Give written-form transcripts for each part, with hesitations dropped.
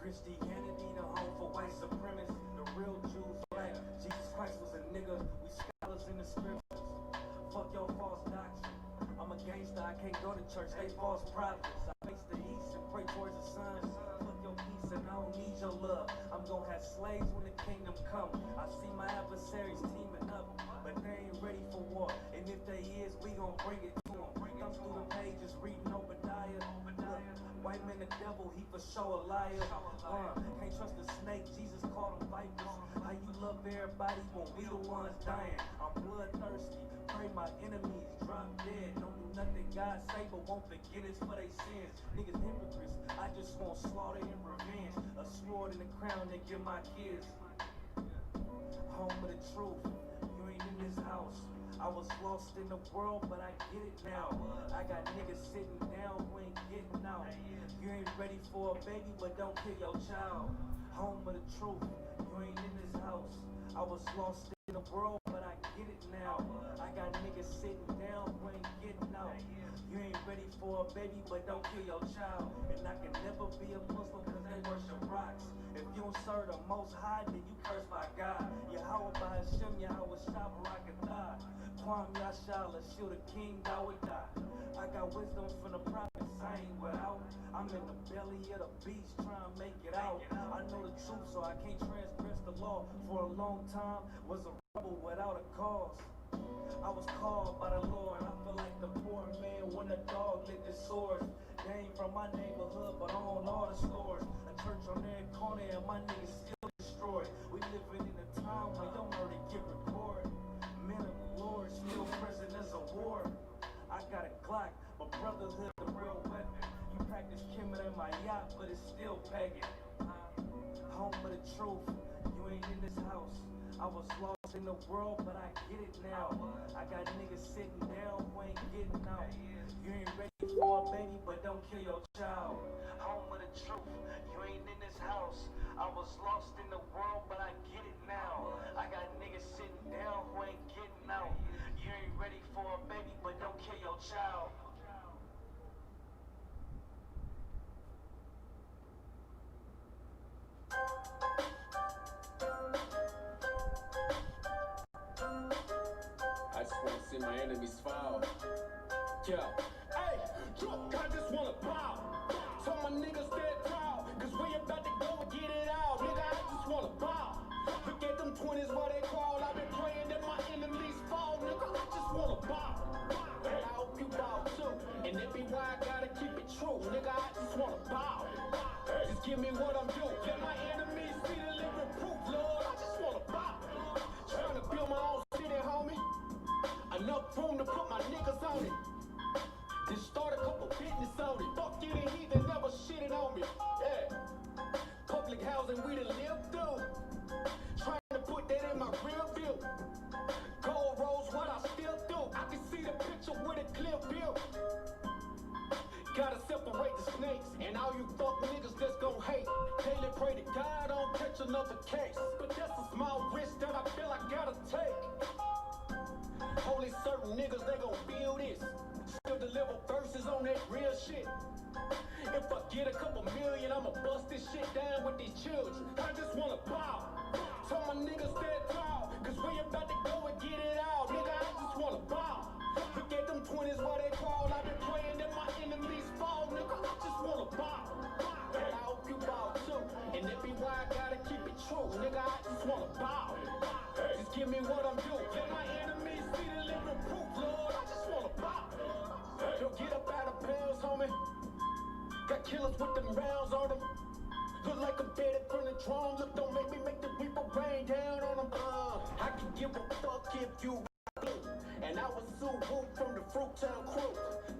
Christianity, the home for white supremacists, the real Jews black. Jesus Christ was a nigga, we scholars in the scriptures. Fuck your false doctrine. I'm a gangster, I can't go to church, they false prophets. I face the east and pray towards the sun. Fuck your peace and I don't need your love. I'm gonna have slaves when the kingdom come. I see my adversaries teaming up, but they ain't ready for war. And if they is, we gon' bring it to them. Thumb through the pages, reading Obadiah. White man the devil, he for sure a liar. Can't trust the snake, Jesus called them vipers. How you love everybody when we the ones dying? I'm bloodthirsty, pray my enemies drop dead. Don't do nothing God say, but won't forget us for they sins. Niggas hypocrites, I just want slaughter and revenge. A sword and a crown they give my kids. Home of the truth, you ain't in this house. I was lost in the world, but I get it now. I got niggas sitting down who ain't getting out. You ain't ready for a baby, but don't kill your child. Home of the truth, you ain't in this house. I was lost in the world, but I get it now. I got niggas sitting down who ain't getting out. You ain't ready for a baby, but don't kill your child. And I can never be a Muslim cause they worship rocks. If you don't serve the Most High, then you cursed by God. Yahweh by Hashem, Yahweh Shah Barakatah. Kwam Yashala, shield the king, thou would die. I got wisdom from the prophets, I ain't without. I'm in the belly of the beast, trying to make it out. I know the truth, so I can't transgress the law. For a long time, was a rebel without a cause. I was called by the Lord, I feel like the poor man when the dog licked his sword. They ain't from my neighborhood, but I own all the stores. A church on every corner and my niggas still destroyed. We living in a time where your murder get recorded. Men of the Lord still present as a war. I got a Glock, but brotherhood the real weapon. You practice Kemet in my yacht, but it's still pagan. Home of the truth, you ain't in this house. I was lost in the world, but I get it now. I got niggas sitting down who ain't getting out. You ain't ready for a baby, but don't kill your child. Home of the truth, you ain't in this house. I was lost in the world, but I get it now. I got niggas sitting down who ain't getting out. You ain't ready for a baby, but don't kill your child. I just wanna see my enemies fall. Yeah. Hey, look, I just wanna bow. Tell my niggas stand tall, cause we about to go and get it out. Nigga, I just wanna bow. Look at them 20s where they crawl. I've been praying that my enemies fall. Nigga, I just wanna bow. And I hope you bow too. And that be why I gotta keep it true. Nigga, I just wanna bow. Just give me what I'm due. Let my enemies see the living proof, Lord. I just wanna bow. Trying to build my own city, homie. Enough room to put my niggas on it. Then start a couple business on it. Fuck you, the heathen never shitted on me. Yeah. Public housing we done lived through. Trying to put that in my real view. Gold rolls, what I still do. I can see the picture with a clear view. Gotta separate the snakes and all you fuck niggas that's gon' hate. Daily pray to God I don't catch another case. But that's a small risk that I feel I gotta take. Only certain niggas, they gon' feel this. Still deliver verses on that real shit. If I get a couple million, I'ma bust this shit down with these children. I just wanna bow. Tell my niggas stand tall, cause we about to go and get it out. Nigga, I just wanna bow. Look at them 20s where they crawl. I've been praying that my enemies fall. Nigga, I just wanna bow. And I hope you bow too. And that be why I gotta keep it true. Nigga, I just wanna bow. Just give me what I'm due. Let my enemies see the living proof, Lord. I just wanna bow. Yo, get up out of bounds, homie. Got killers with them rounds on them. Look like I'm dead from the drone. Look, don't make me make the reaper rain down on them. I can give a fuck if you blue. And I was Isupk from the Fruittown crew.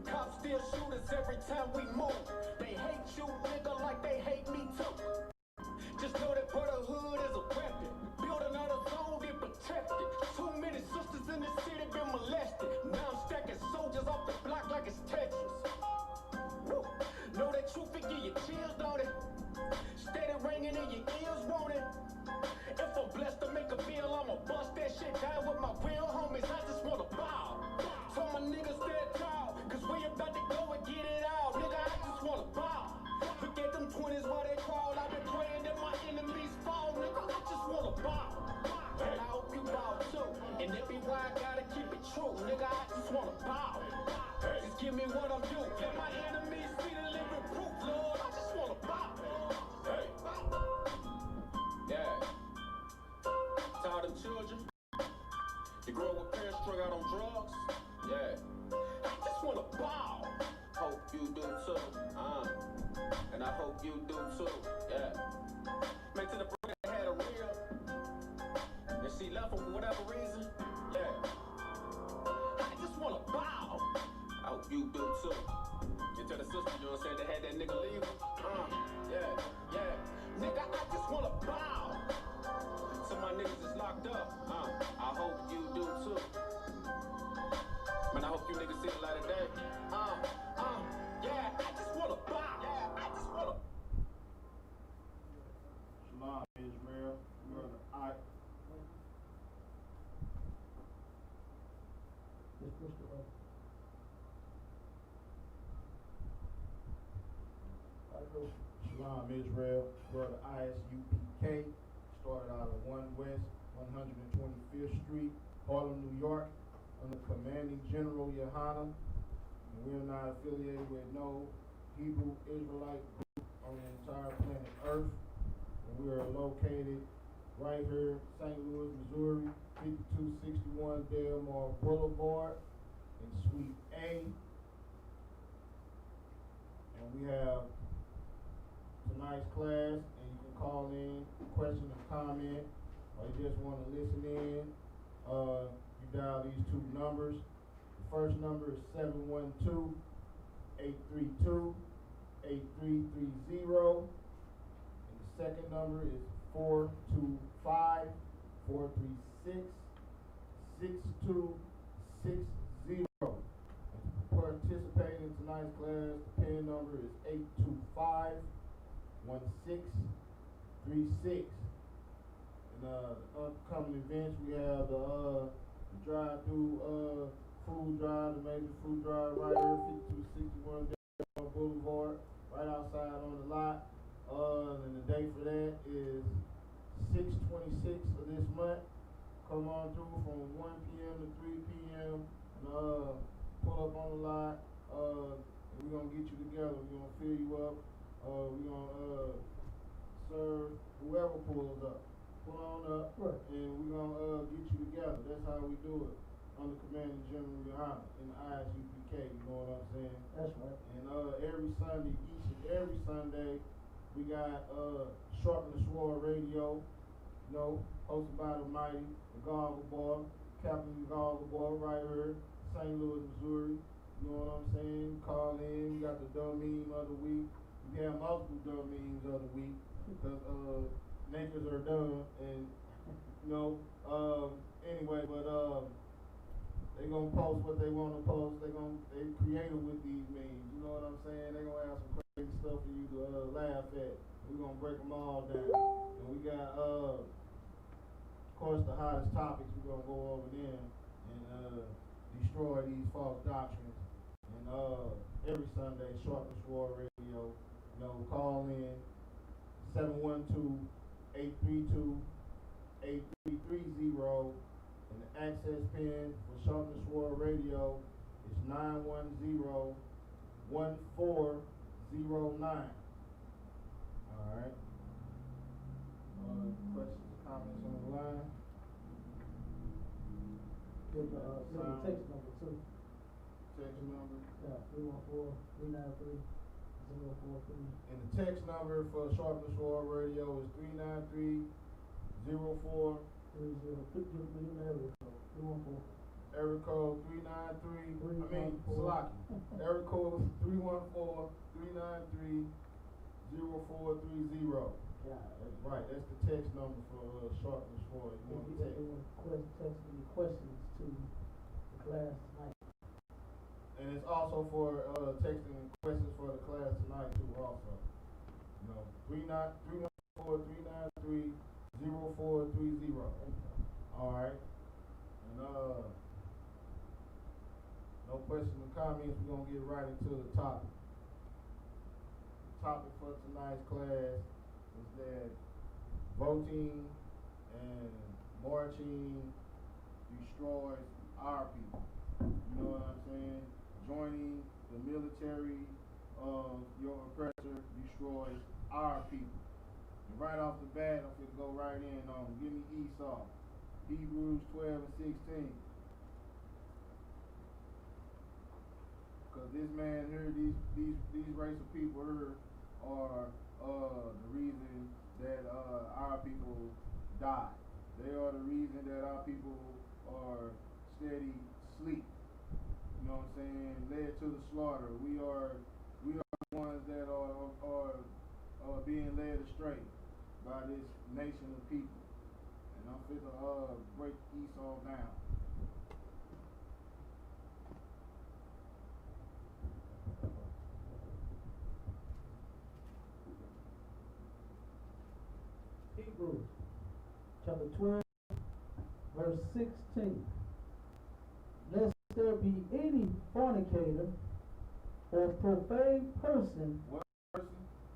Cops still shoot us every time we move. They hate you, nigga, like they hate me too. Just know that brotherhood is a weapon. Build another zone, get protected. Too many sisters in the city been molested. Now I'm stacking soldiers off the block like it's Tetris. Woo. Know that truth will give you chills, don't it? Steady ringing in your ears, won't it? If I'm blessed to make a meal, I'ma bust that shit down with my real homies. I just wanna bow. Tell my niggas stand tall, cause we about to go and get it out. Nigga, I just wanna bow. Look at them 20s where they crawl. I've been praying too. And I hope you do too. Yeah. Man, to the brother that had a real, and she left him for whatever reason. Yeah. I just wanna bow. I hope you do too. And to the sister, you know what I'm saying, that had that nigga leave her. Yeah. Nigga, I just wanna bow. Some of my niggas is locked up. I hope you do too. Man, I hope you niggas see the light of day. Yeah, I just wanna bow. Yeah, I just wanna. Shalom, Israel. Brother, I. Shalom, Israel. Brother Isupk started out of 1 West 125th Street, Harlem, New York, under Commanding General Yohana. And we're not affiliated with no Hebrew Israelite group on the entire planet Earth. And we are located right here, St. Louis, Missouri, 5261 Delmar Boulevard in Suite A. And we have tonight's class, and you can call in, question or comment, or you just want to listen in. You dial these 2 numbers. The first number is 712-832-8330. And the second number is 425-436-6260. Participate in tonight's class, the PIN number is 825-1636. And upcoming events, we have the drive-through food drive, the major food drive right here, 5261 Delmar Boulevard, right outside on the lot. And the date for that is 6/26 of this month. Come on through from 1 p.m. to 3 p.m. and pull up on the lot. And we're gonna get you together. We're gonna fill you up. We're gonna serve whoever pulls up. Pull on up, right. And we're gonna get you together. That's how we do it. Under Commanding General Yohana in the Isupk, you know what I'm saying? That's right. And every Sunday, each and every Sunday, we got Isupk-Stlouis Radio, you know, hosted by the mighty, the Goggle Boy, Captain Goggle Boy, right here, St. Louis, Missouri. You know what I'm saying? Call in. We got the dumb meme of the week. We have multiple dumb memes of the week because niggas are dumb, and you know. Anyway, but they gonna post what they want to post. They creative with these memes. You know what I'm saying? They gonna have some crazy stuff for you to laugh at. We gonna break them all down. And we got of course the hottest topics. We gonna go over them and destroy these false doctrines. And every Sunday, Isupk-Stlouis Radio. You know, call in 712-832-8330. And the access pin for Isupk-Stlouis Radio is 910-1409. Alright. Questions, comments on the line? Give the text number too. Text number? Yeah, 314-393-043. And the text number for Isupk-Stlouis Radio is 393-04. 314. Area code 393. Salaki. Area code 314-393-0430. Yeah. That's right. That's the text number for Isupk-Stlouis. You want to text? Text any questions to the class tonight. And it's also for texting questions for the class tonight too. Also, you know, 314-393-0430. All right. And no questions or comments. We're gonna get right into the topic. The topic for tonight's class is that voting and marching destroys our people. You know what I'm saying? Joining the military of your oppressor destroys our people. And right off the bat, I'm gonna go right in on give me Esau. Hebrews 12 and 16. Because this man here, these race of people here are the reason that our people die. They are the reason that our people are steady sleep. You know what I'm saying? Led to the slaughter. We are the ones that are being led astray by this nation of people. And I'm fit to break Esau down. Hebrews chapter 12, verse 16. Lest there be any fornicator or profane person, What person?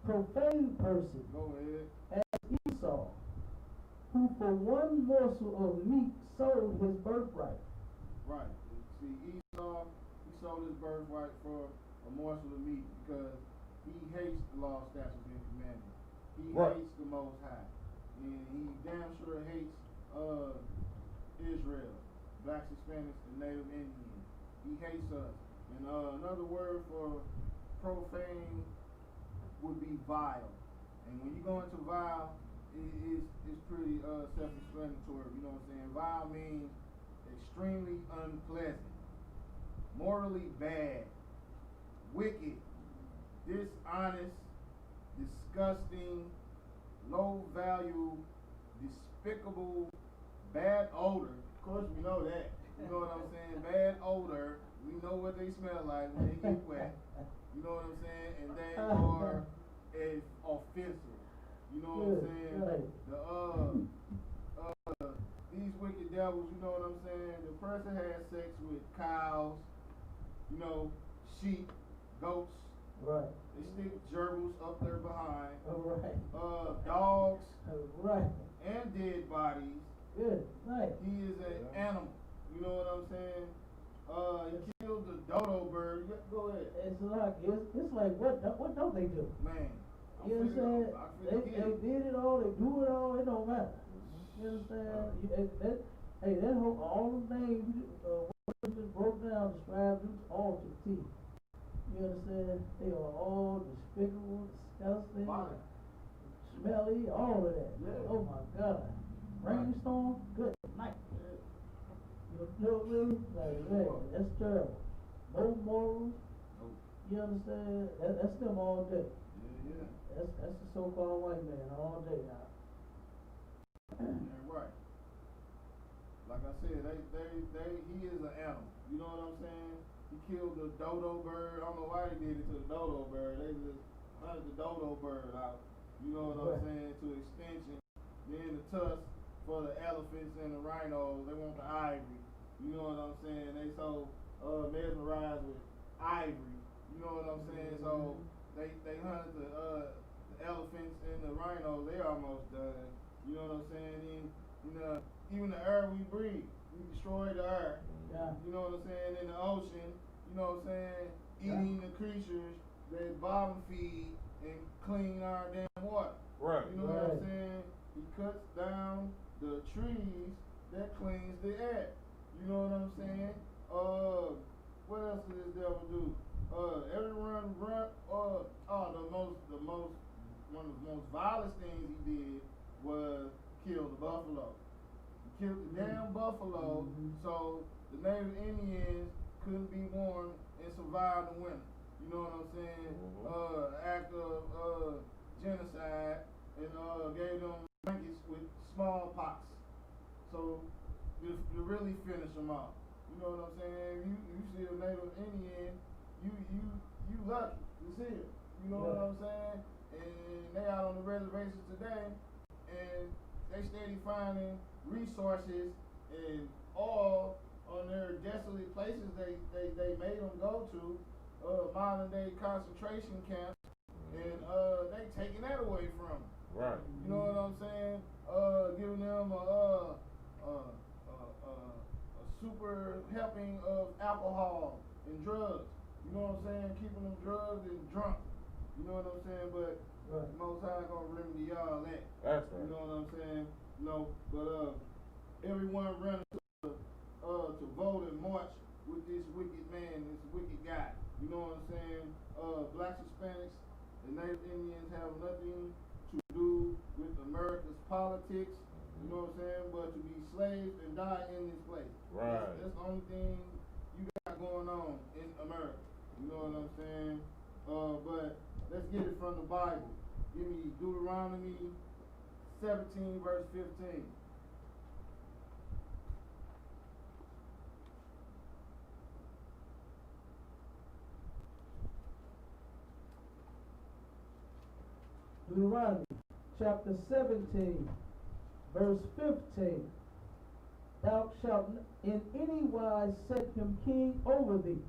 profane person, Go ahead. as Esau, who for one morsel of meat sold his birthright. Right. See, Esau, he sold his birthright for a morsel of meat because he hates the law, statutes, and commandments. He hates the Most High. And he damn sure hates Israel, blacks, Hispanics, and Native Indians. He hates us. And another word for profane would be vile. And when you go into vile, it's pretty self-explanatory. You know what I'm saying? Vile means extremely unpleasant, morally bad, wicked, dishonest, disgusting, low value, despicable, bad odor. Of course, we know that. You know what I'm saying? Bad odor. We know what they smell like when they get wet. You know what I'm saying? And they are offensive. You know what I'm saying? Right. These wicked devils, you know what I'm saying? The person has sex with cows, you know, sheep, goats. Right. They stick gerbils up their behind. Right. Dogs. Right. And dead bodies. Good. Right. He is an animal. You know what I'm saying? He killed the dodo bird. Go ahead. It's like what don't they do? Man. You understand? They did it all, they do it all, it don't matter. You understand? That whole, all the names what you just broke down, described them all to the T. You understand? They are all despicable, disgusting, smelly, all of that. Yeah. Oh my God. Rainstorm, good night. You know really? Like, man, that's terrible. No morals. Nope. You understand? That's them all day. Yeah. That's the so-called white man all day now. Yeah, right. Like I said, he is an animal. You know what I'm saying? He killed the dodo bird. I don't know why they did it to the dodo bird. They just hunted the dodo bird out. You know what I'm saying? To extinction. Then the tusk for the elephants and the rhinos. They want the ivory. You know what I'm saying? They so mesmerized with ivory. You know what I'm saying? So they hunted the elephants and the rhinos. They almost done. You know what I'm saying? Even the air we breathe, we destroy the air. Yeah. You know what I'm saying? In the ocean, you know what I'm saying? Eating the creatures that bottom feed and clean our damn water. Right. You know what I'm saying? He cuts down the trees that cleans the air. You know what I'm saying? What else did this devil do? Everyone one of the most violent things he did was kill the buffalo. He killed the damn buffalo, so the Native Indians couldn't be warm and survive the winter. You know what I'm saying? Act of genocide and gave them blankets with smallpox. So to really finish them off. You know what I'm saying? You see a Native Indian, you lucky to see it. You know what I'm saying? And they out on the reservations today, and they steady finding resources and oil on their desolate places they made them go to, modern day concentration camps, and they taking that away from them. Right. You know what I'm saying? Giving them a super helping of alcohol and drugs. You know what I'm saying? Keeping them drugged and drunk. You know what I'm saying? But the Most High gonna remedy all that. That's right. You know what I'm saying? You know, but everyone running to vote in March with this wicked man, this wicked guy. You know what I'm saying? Blacks, Hispanics, and Native Indians have nothing to do with America's politics. You know what I'm saying? But to be slaves and die in this place. Right. That's the only thing you got going on in America. You know what I'm saying? But let's get it from the Bible. Give me Deuteronomy 17, verse 15. Deuteronomy chapter 17, verse 15. Thou shalt in any wise set him king over thee,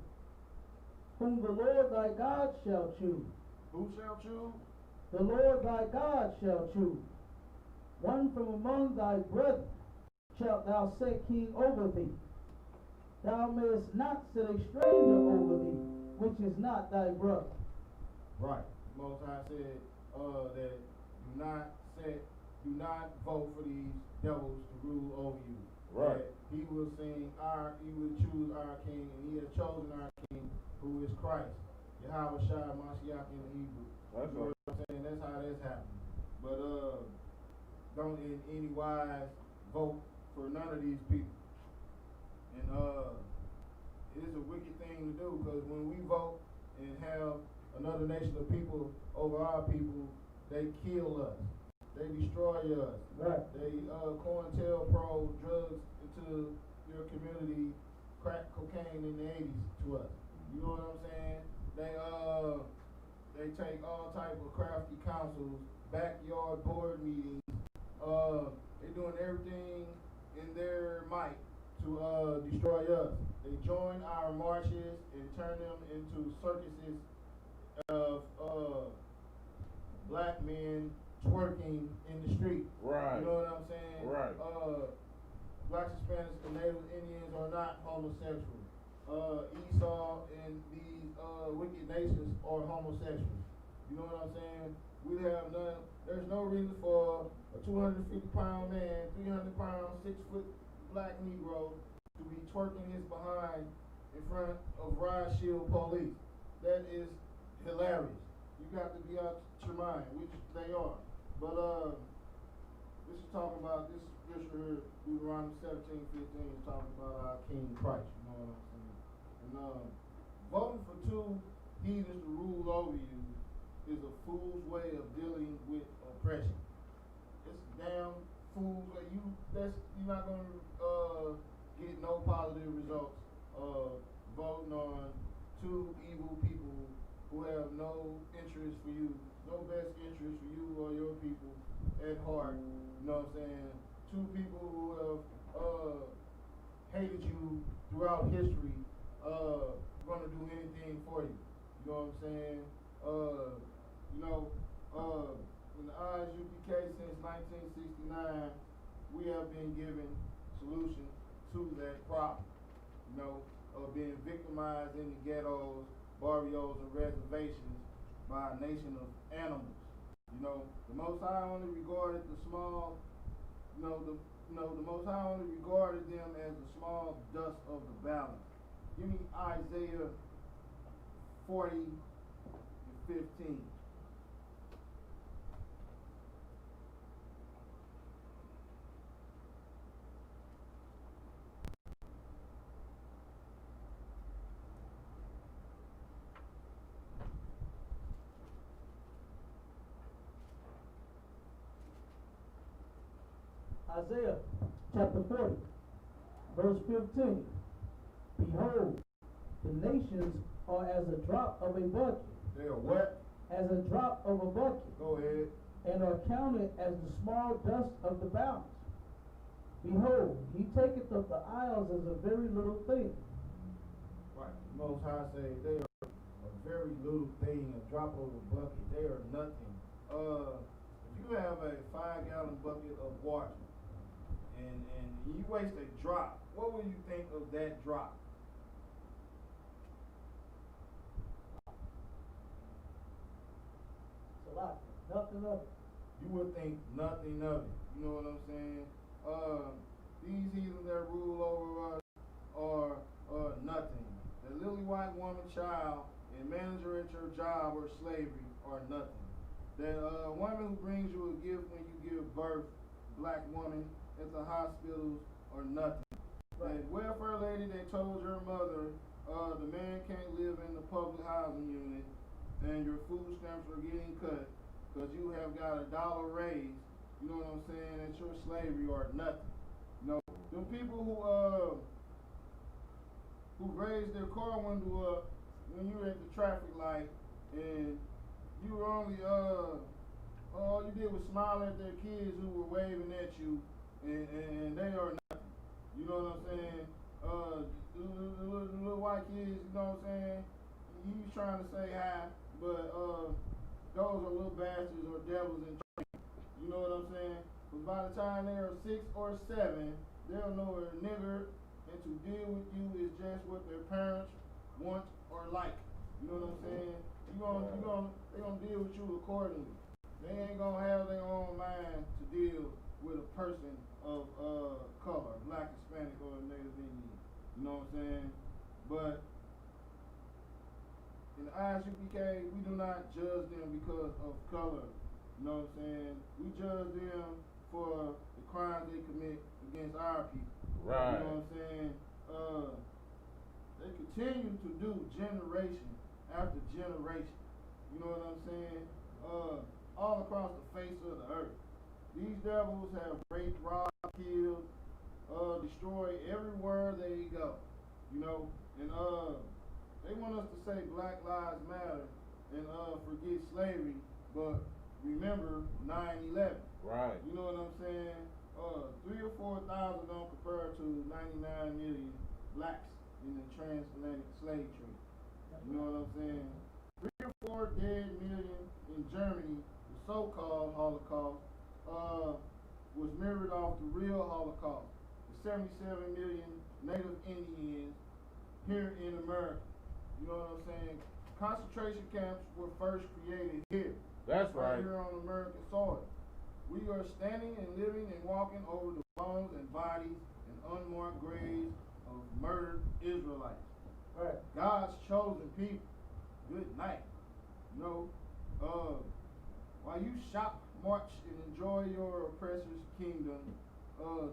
whom the Lord thy God shall choose. Who shall choose? The Lord thy God shall choose. One from among thy brethren shalt thou set king over thee. Thou mayest not set a stranger over thee, which is not thy brother. Right. Most High said that do not vote for these devils to rule over you. Right. That he will choose our king, and he has chosen our king, who is Christ. Yahweh Shai Mashiach in the Hebrew. That's you know what I'm saying? That's how that's happening. But don't in any wise vote for none of these people. And it is a wicked thing to do, because when we vote and have another nation of people over our people, they kill us. They destroy us. Right. They COINTELPRO drugs into your community, crack cocaine in the 80s to us. You know what I'm saying? They take all type of crafty councils, backyard board meetings. They're doing everything in their might to destroy us. They join our marches and turn them into circuses of black men twerking in the street. Right. You know what I'm saying? Right. Blacks, Hispanics, and Native Indians are not homosexual. Esau and these wicked nations are homosexuals. You know what I'm saying? There's no reason for a 250-pound man, 300-pound, 6-foot black Negro to be twerking his behind in front of riot shield police. That is hilarious. You got to be out your mind, which they are. But this is talking about this scripture here, Deuteronomy 17:15, is talking about our King Christ. You know what I'm saying? And voting for two heathens to rule over you is a fool's way of dealing with oppression. It's a damn fool's way. You're not gonna get no positive results voting on two evil people who have no interest for you, no best interest for you or your people at heart. You know what I'm saying? Two people who have hated you throughout history, gonna do anything for you. You know what I'm saying? In the Isupk since 1969, we have been given solution to that problem. You know, of being victimized in the ghettos, barrios, and reservations by a nation of animals. You know, the Most High only regarded the small, the Most High only regarded them as the small dust of the balance. Give me Isaiah 40:15. Isaiah chapter 40, verse 15. Behold, the nations are as a drop of a bucket. They are what? As a drop of a bucket. Go ahead. And are counted as the small dust of the balance. Behold, he taketh of the isles as a very little thing. Right. Most High say they are a very little thing, a drop of a bucket. They are nothing. If you have a 5-gallon bucket of water and you waste a drop, what would you think of that drop? It's a lot. Nothing of it. You would think nothing of it. You know what I'm saying? These heathens that rule over us are or nothing. The lily white woman, child, and manager at your job or slavery are nothing. That woman who brings you a gift when you give birth, black woman at the hospitals are nothing. That welfare lady that told your mother the man can't live in the public housing unit and your food stamps are getting cut because you have got $1 raise, you know what I'm saying, that your slavery are nothing. You know, them people who raised their car window up when you were at the traffic light and you were only all you did was smile at their kids who were waving at you and they are nothing. You know what I'm saying? The little white kids, you know what I'm saying? He's trying to say hi, but those are little bastards or devils in training. You know what I'm saying? But by the time they are 6 or 7, they'll know a nigger, and to deal with you is just what their parents want or like. You know what I'm saying? They gonna deal with you accordingly. They ain't gonna have their own mind to deal with a person of color, black, Hispanic, or Native Indian. You know what I'm saying? But in the Isupk, we do not judge them because of color. You know what I'm saying? We judge them for the crimes they commit against our people. Right. You know what I'm saying? They continue to do generation after generation. You know what I'm saying? All across the face of the earth. These devils have raped, robbed, killed, destroyed everywhere they go. You know, and they want us to say Black Lives Matter and forget slavery, but remember 9/11. Right. You know what I'm saying? 3,000 or 4,000 don't compare to 99 million blacks in the transatlantic slave trade. You know what I'm saying? 3 or 4 dead million in Germany, the so-called Holocaust, was mirrored off the real Holocaust. The 77 million Native Indians here in America. You know what I'm saying? Concentration camps were first created here. That's right. Here on American soil. We are standing and living and walking over the bones and bodies and unmarked graves of murdered Israelites. Right. God's chosen people. Good night. You know, while you shop, march, and enjoy your oppressor's kingdom,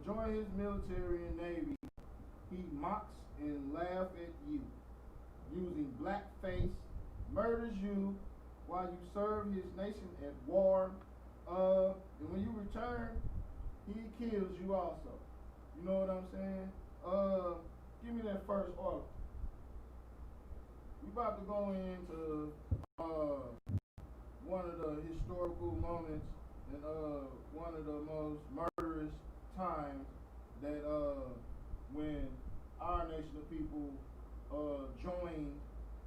join his military and navy. He mocks and laughs at you, using blackface, murders you while you serve his nation at war. And when you return, he kills you also. You know what I'm saying? Give me that first order. We about to go into one of the historical moments and one of the most murderous times that when our nation of people joined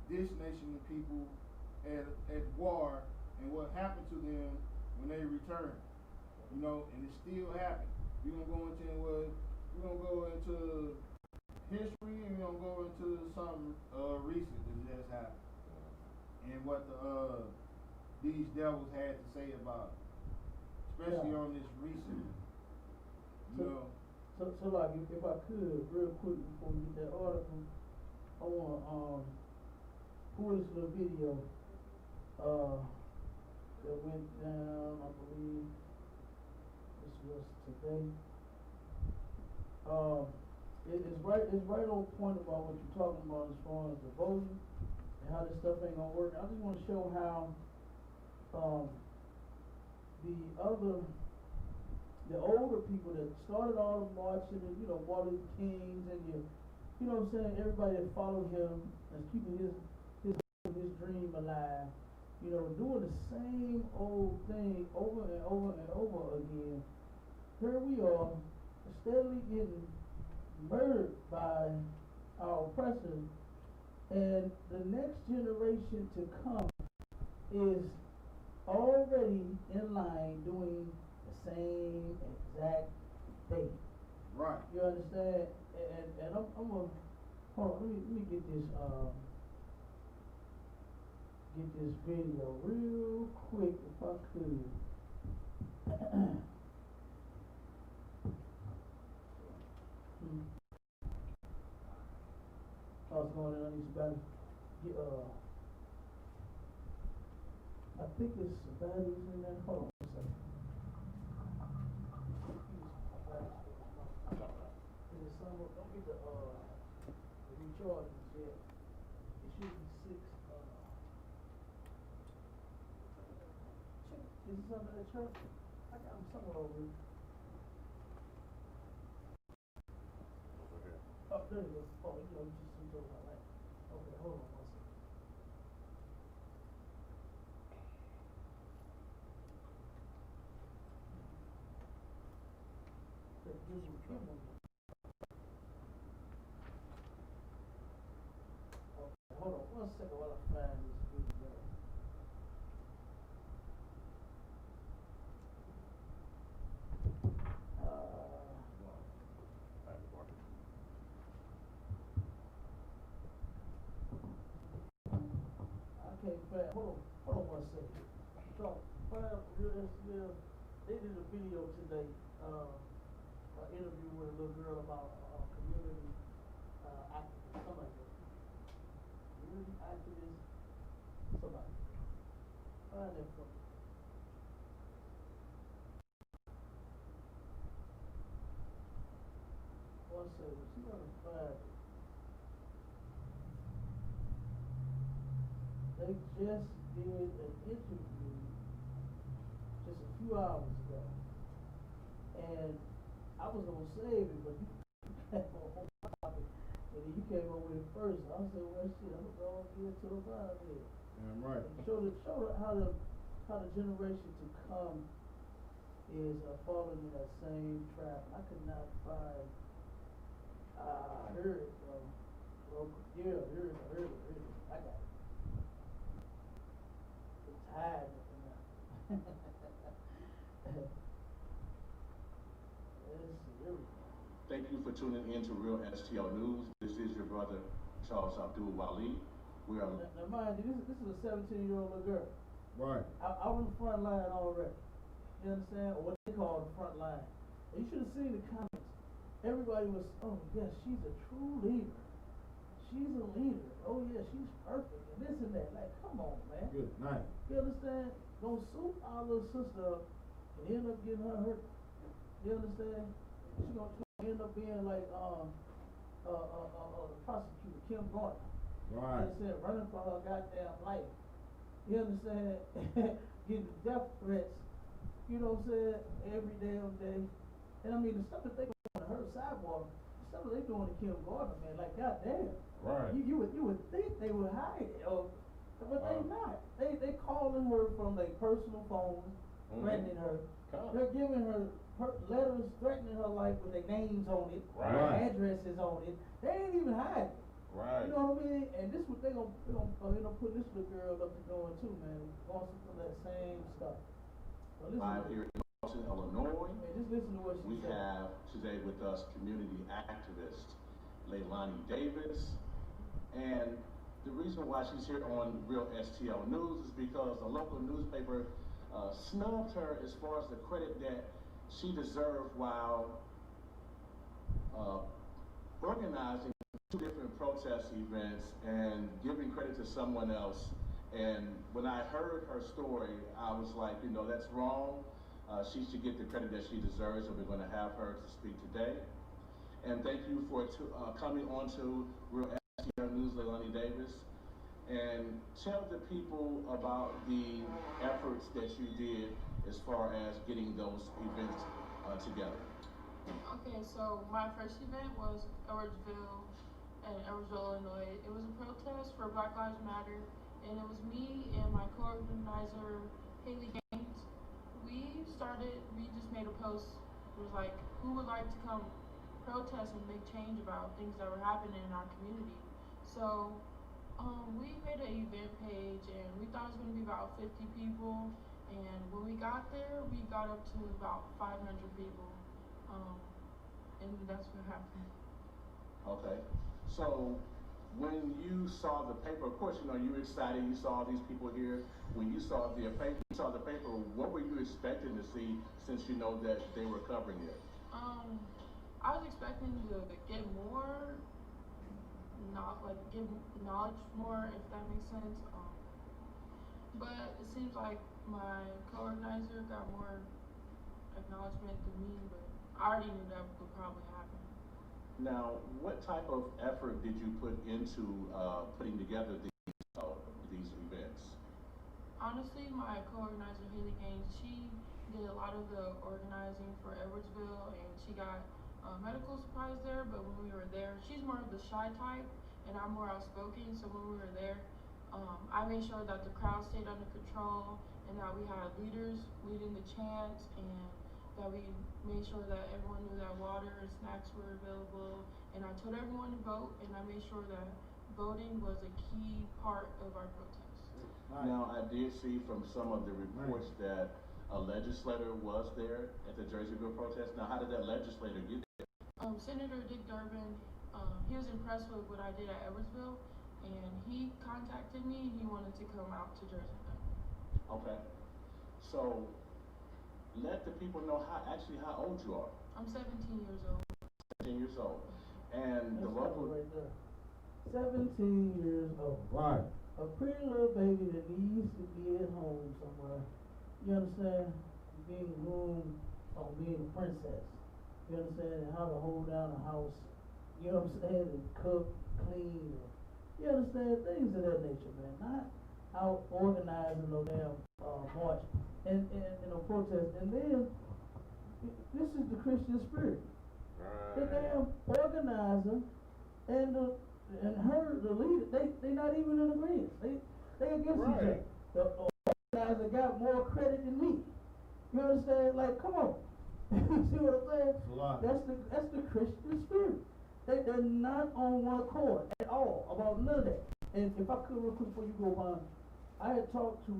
this nation of people at war and what happened to them when they returned. You know, and it still happened. We're gonna go into history, and we're gonna go into something recent that just happened. And what these devils had to say about it. Especially on this recent. You know. So like if I could, real quick before we get that article, I wanna pull this little video that went down, I believe this was today. It's right on point about what you're talking about as far as the voting and how this stuff ain't gonna work. I just wanna show how the older people that started all the marching and, you know, Martin Luther Kings and you know what I'm saying, everybody that followed him and keeping his dream alive, you know, doing the same old thing over and over and over again. Here we are, steadily getting murdered by our oppressors, and the next generation to come is already in line doing the same exact thing. Right. You understand? And I'm gonna hold on. Let me get this video real quick if I could. on it. I need somebody get I think it's batteries in there. Hold on a second. Is it some? Don't get the recharges yet. It should be 6. Check. Is it something at church? I got them somewhere over here. Oh, there you go. Oh, you know, you just see those like that. Okay, hold on one second. Give them. Okay, hold on one second while I find this video. Okay, fast. Hold on one second. So, Real STL, they did a video today, an interview with a little girl about community activist, something like that. Community activist, somebody. Find that for me. One second, she gonna find it. They just did an interview just a few hours ago. And I was gonna save it, but you came on my topic. And then you came on with it first. I said, well shit, I'm gonna go get to the bottom here. Damn right. And show how the generation to come is falling in that same trap. I could not find here it go. Yeah, here it go. I got it. It's hiding it now. Thank you for tuning in to Real STL News. This is your brother, Charles Abdul-Wali. We are. Now mind you, this is a 17-year-old little girl. Right. I was the front line already. You understand? Or what they call the front line. And you should have seen the comments. Everybody was, oh yes, she's a true leader. She's a leader. Oh yeah, she's perfect. And this and that. Like, come on, man. Good night. You understand? Gonna suit our little sister up and end up getting her hurt. You understand? She's gonna end up being like the prosecutor, Kim Gordon. Right. You understand? Running for her goddamn life. You understand? Getting death threats. You know what I'm saying? Every damn day. And I mean, the stuff that they doing to her sidewalk, the stuff that they doing to Kim Gordon, man, like goddamn. Right. You would think they would hide it, but they not. They calling her from their personal phones, threatening her. They're giving her letters threatening her life with their names on it, Right. addresses on it. They ain't even hiding. Right. You know what I mean? And this what they gonna put this little girl up to doing too, man. Going some of that same stuff. Well, Live here in Boston, Illinois. Man, just listen to what she We said. have today with us community activist Leilani Davis. And the reason why she's here on Real STL News is because a local newspaper snubbed her as far as the credit that she deserved while organizing 2 different protest events and giving credit to someone else. And when I heard her story, I was like, you know, that's wrong. She should get the credit that she deserves, and we're going to have her to speak today. And thank you for coming on to Real STL News, Leilani Davis. And tell the people about the efforts that you did as far as getting those events together. Okay, so my first event was Edwardsville, Illinois. It was a protest for Black Lives Matter, and it was me and my co-organizer, Haley Gaines. We just made a post. It was like, who would like to come protest and make change about things that were happening in our community? So we made an event page, and we thought it was going to be about 50 people. And when we got there, we got up to about 500 people. And that's what happened. Okay. So when you saw the paper, of course, you know, you were excited. You saw these people here. When you saw the paper, what were you expecting to see, since you know that they were covering it? I was expecting to get more not like give knowledge more, if that makes sense. But it seems like my co-organizer got more acknowledgement than me, but I already knew that would probably happen. Now, what type of effort did you put into putting together these events? Honestly, my co-organizer Haley Gaines, she did a lot of the organizing for Edwardsville, and she got medical supplies there. But when we were there, she's more of the shy type, and I'm more outspoken. So when we were there, I made sure that the crowd stayed under control, and that we had leaders leading the chants, and that we made sure that everyone knew that water and snacks were available. And I told everyone to vote, and I made sure that voting was a key part of our protest. Right. Now, I did see from some of the reports that a legislator was there at the Jerseyville protest. Now, how did that legislator get there? Senator Dick Durbin, he was impressed with what I did at Edwardsville, and he contacted me. He wanted to come out to Jerseyville. Okay. So, let the people know how old you are. I'm 17 years old. 17 years old. And the That's local... right there. 17 years old. Right. A pretty little baby that needs to be at home somewhere. You understand? Being groomed on being a princess. You understand? And how to hold down a house. You know what I'm saying? And cook, clean. You understand? Things of that nature, man. Not out organizing no damn march and no protest. And then this is the Christian spirit. The damn organizer and her, the leader, they not even in agreement. They against each other. The organizer got more credit than me. You understand? Like, come on. You see what I'm saying? That's a lot. That's the Christian spirit. They're not on one accord at all about none of that. And if I could real quick before you go on, I had talked to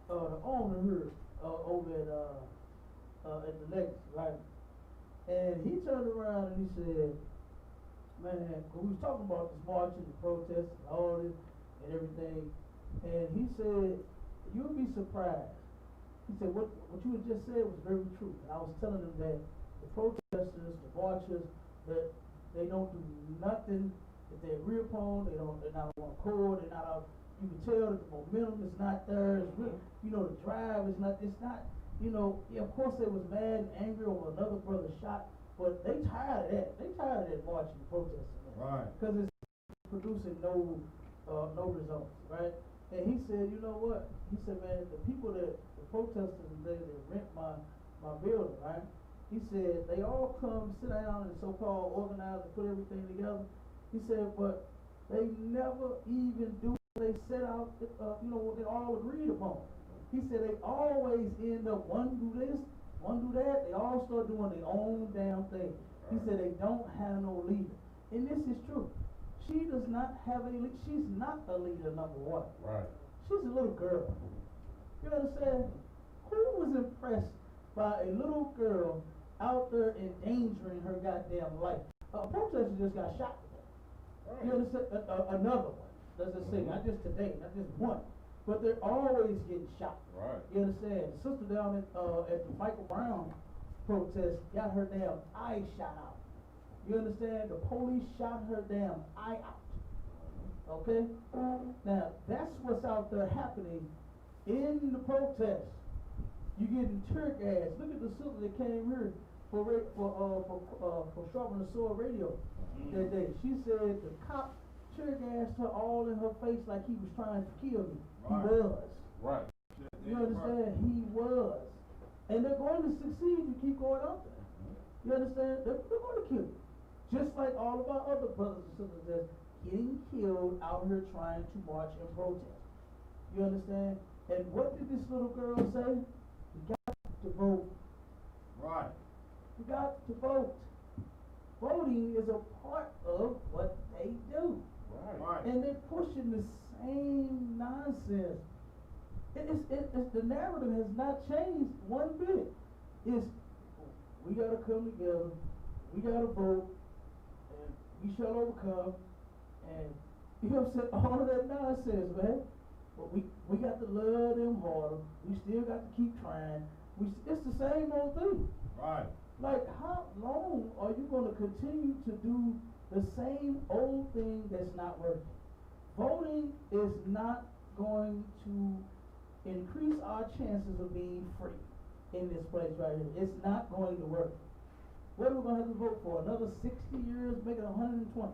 the owner here over at the Legacy, right? And he turned around and he said, man, we was talking about this marching, the protests, and all this and everything, and he said, you'll be surprised. He said, what you had just said was very true. And I was telling him that the protesters, the marchers, that they don't do nothing, that they agree upon, they're not on one accord, they're not out, you can tell that the momentum is not there, it's really, you know, the drive is not, it's not, you know, yeah, of course they was mad and angry over another brother shot, but they tired of that. They tired of that marching and protesting. Right. Because it's producing no results, right? And he said, you know what? He said, man, the protesters that rent my building, right? He said, they all come sit down and so-called organize and put everything together. He said, but they never even do what they set out, you know, what they all agreed upon. He said they always end up, one do this, one do that, they all start doing their own damn thing. He said they don't have no leader. And this is true. She does not have a leader. She's not a leader, number one. Right. She's a little girl. You understand? Who was impressed by a little girl out there endangering her goddamn life? A protester just got shot today. Right. You understand? Another one. Let's just say, not just today, not just one. But they're always getting shot. Right. You understand? The sister down at the Michael Brown protest got her damn eye shot out. You understand? The police shot her damn eye out. Okay? Now, that's what's out there happening in the protest. You getting tear gas. Look at the sister that came here for Sharpen the Sword radio that day. She said the cop tear gassed her all in her face like he was trying to kill me. Right. He was. Right. You understand? He was. And they're going to succeed if you keep going out there. You understand? They're going to kill you. Just like all of our other brothers and sisters that's getting killed out here trying to march and protest. You understand? And what did this little girl say? We got to vote. Right. We got to vote. Voting is a part of what they do. Right. And they're pushing the same nonsense. It's the narrative has not changed one bit. It's we gotta come together, we gotta vote, and we shall overcome, and you know what I'm saying? All of that nonsense, man. But we got to love them harder. We still got to keep trying. It's the same old thing. Right. Like, how long are you gonna continue to do The same old thing that's not working. Voting is not going to increase our chances of being free in this place right here. It's not going to work. What are we gonna have to vote for? Another 60 years, make it 120.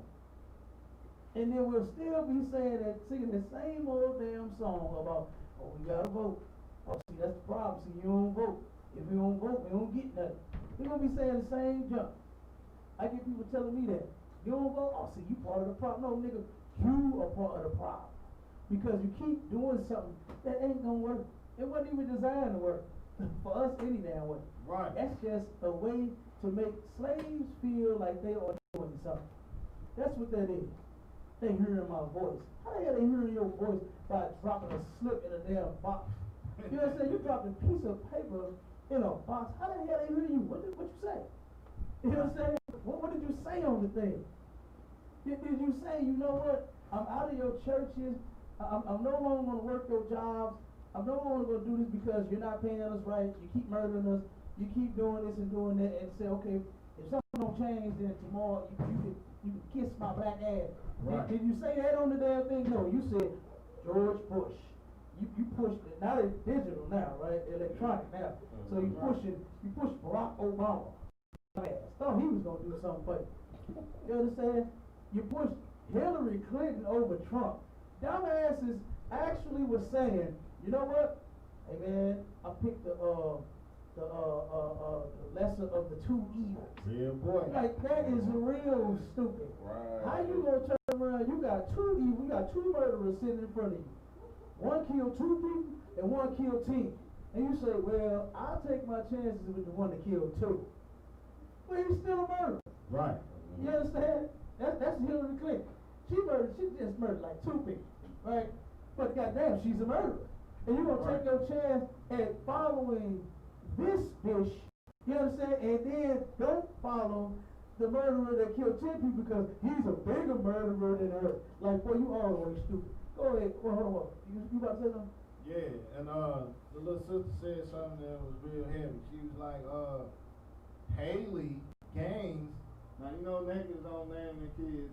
And then we'll still be saying that, singing the same old damn song about, oh, we gotta vote. Oh, see, that's the problem. See, you don't vote. If you don't vote, we don't get nothing. We're gonna be saying the same junk. I get people telling me that. You don't vote? Oh, see, you part of the problem. No, nigga, you are part of the problem. Because you keep doing something that ain't gonna work. It wasn't even designed to work. For us, any damn way. Right. That's just a way to make slaves feel like they are doing something. That's what that is. They hearing my voice. How the hell they hearing your voice by dropping a slip in a damn box? You know what I'm saying? You dropped a piece of paper in a box. How the hell they hearing you? What you say? You know what I'm saying? What did you say on the thing? Did you say, you know what? I'm out of your churches. I'm no longer going to work your jobs. I'm no longer going to do this because you're not paying us right. You keep murdering us. You keep doing this and doing that, and say, okay, if something don't change, then tomorrow you can kiss my black ass. Right. Did you say that on the damn thing? No, you said George Bush. You pushed it. Now it's digital now, right? Electronic now. So you push Barack Obama. Thought he was gonna do something for you. You understand? You pushed Hillary Clinton over Trump. Dumbasses actually was saying, you know what? Hey man, I picked the lesser of the two evils. Real boy. Like that is real stupid. Right. How you gonna turn around? You got two evil, you got two murderers sitting in front of you. One killed 2 people and one killed 10. And you say, well, I'll take my chances with the one that killed 2. Well, he's still a murderer. Right. You understand? That's Hillary Clinton. She just murdered like 2 people, right? But goddamn, she's a murderer. And you're gonna take your chance at following this bitch, you understand? And then don't follow the murderer that killed 10 people because he's a bigger murderer than her. Like, boy, you always stupid. Go ahead. Well, hold on. You about to say something? Yeah, and the little sister said something that was real heavy. She was like, Haley Gaines. Now you know niggas don't name their kids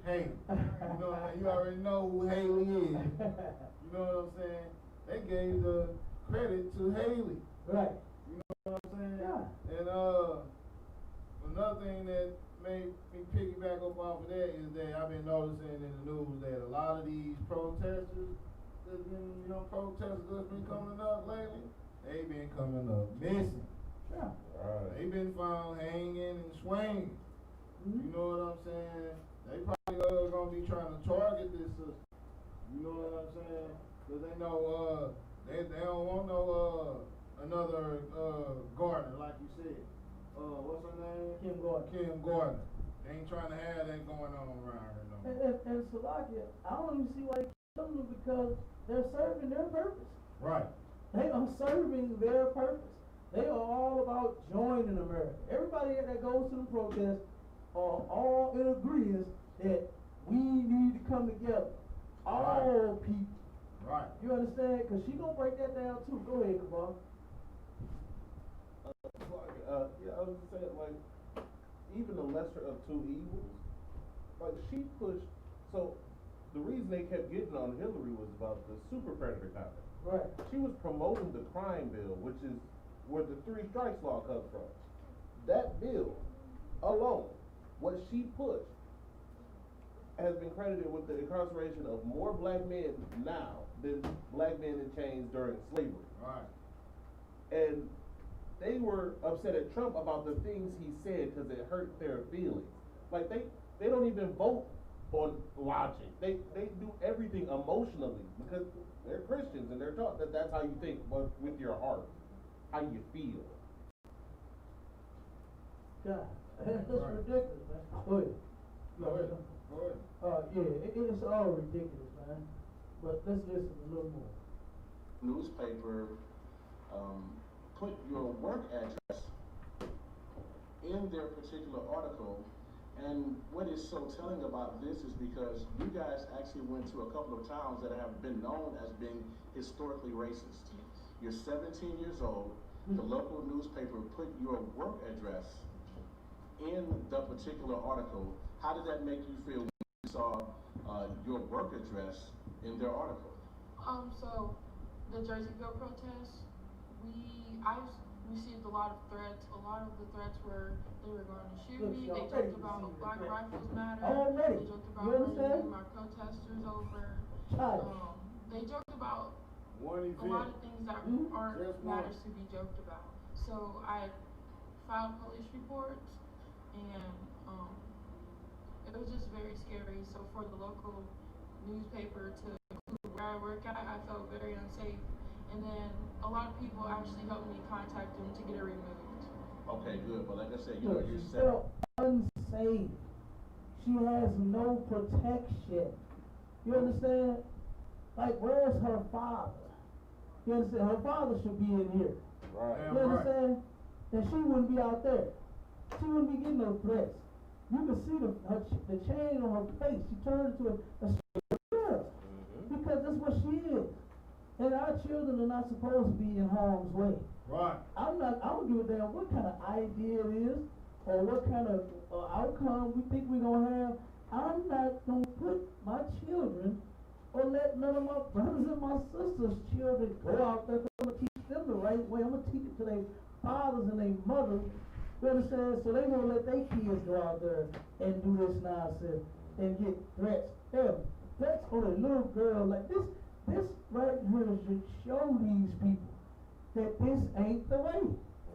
Haley. You know, you already know who Haley is. You know what I'm saying? They gave the credit to Haley. Right. You know what I'm saying? Yeah. And another thing that made me piggyback up off of that is that I've been noticing in the news that a lot of these protesters that's been, protesters that's been coming up lately, they been coming up missing. Yeah. Right. They been found hanging and swinging. Mm-hmm. You know what I'm saying? They probably gonna be trying to target this system. You know what I'm saying? Cause they know they don't want no another Gardner, like you said. What's her name? Kim Gardner. They ain't trying to have that going on around here no more. And Salakia, I don't even see why they kill them because they're serving their purpose. Right. They are serving their purpose. They are all about joining America. Everybody that goes to the protests are all in agreement that we need to come together. All people. Right. You understand? Because she gonna break that down too. Go ahead, Kabar. Yeah, I was just saying, like, even the lesser of two evils, like, she pushed, so the reason they kept getting on Hillary was about the super predator comment. Right. She was promoting the crime bill, which is where the 3 strikes law comes from. That bill alone, what she pushed, has been credited with the incarceration of more black men now than black men in chains during slavery. Right. And they were upset at Trump about the things he said because it hurt their feelings. Like they don't even vote on logic. They do everything emotionally because they're Christians and they're taught that that's how you think, but with your heart, how you feel. God, that's ridiculous, man. Go ahead. Go ahead. Yeah, it's all ridiculous, man. But let's listen a little more. Newspaper put your work address in their particular article, and what is so telling about this is because you guys actually went to a couple of towns that have been known as being historically racist. You're 17 years old, the local newspaper put your work address in the particular article. How did that make you feel when you saw your work address in their article? So the Jerseyville protests, I received a lot of threats. A lot of the threats were they were going to shoot me. They joked about Black Rifles Matter. Already. They joked You about understand? running my protesters over. Child. They joked about One a lot event. of things that Mhm. aren't Just one. matters to be joked about. So I filed police reports, and it was just very scary. So for the local newspaper to include where I work at, I felt very unsafe. And then a lot of people actually helped me contact them to get it removed. Okay, good. But like I said, you know, Look, you she said. felt unsafe. She has no protection. You understand? Like, where's her father? You understand? Her father should be in here. Right. Damn You right. understand? And she wouldn't be out there. She wouldn't be getting no threats. You could see the chain on her face. She turned into a straight girl. Because that's what she is. And our children are not supposed to be in harm's way. Right. I don't give a damn what kind of idea it is or what kind of outcome we think we're going to have. I'm not going to put my children or let none of my brothers and my sisters' children go out there. I'm going to teach them the right way. I'm going to teach it to their fathers and their mothers. You understand? So they won't let their kids go out there and do this nonsense and get threats. Hell, threats on a little girl like this. This right here should show these people that this ain't the way.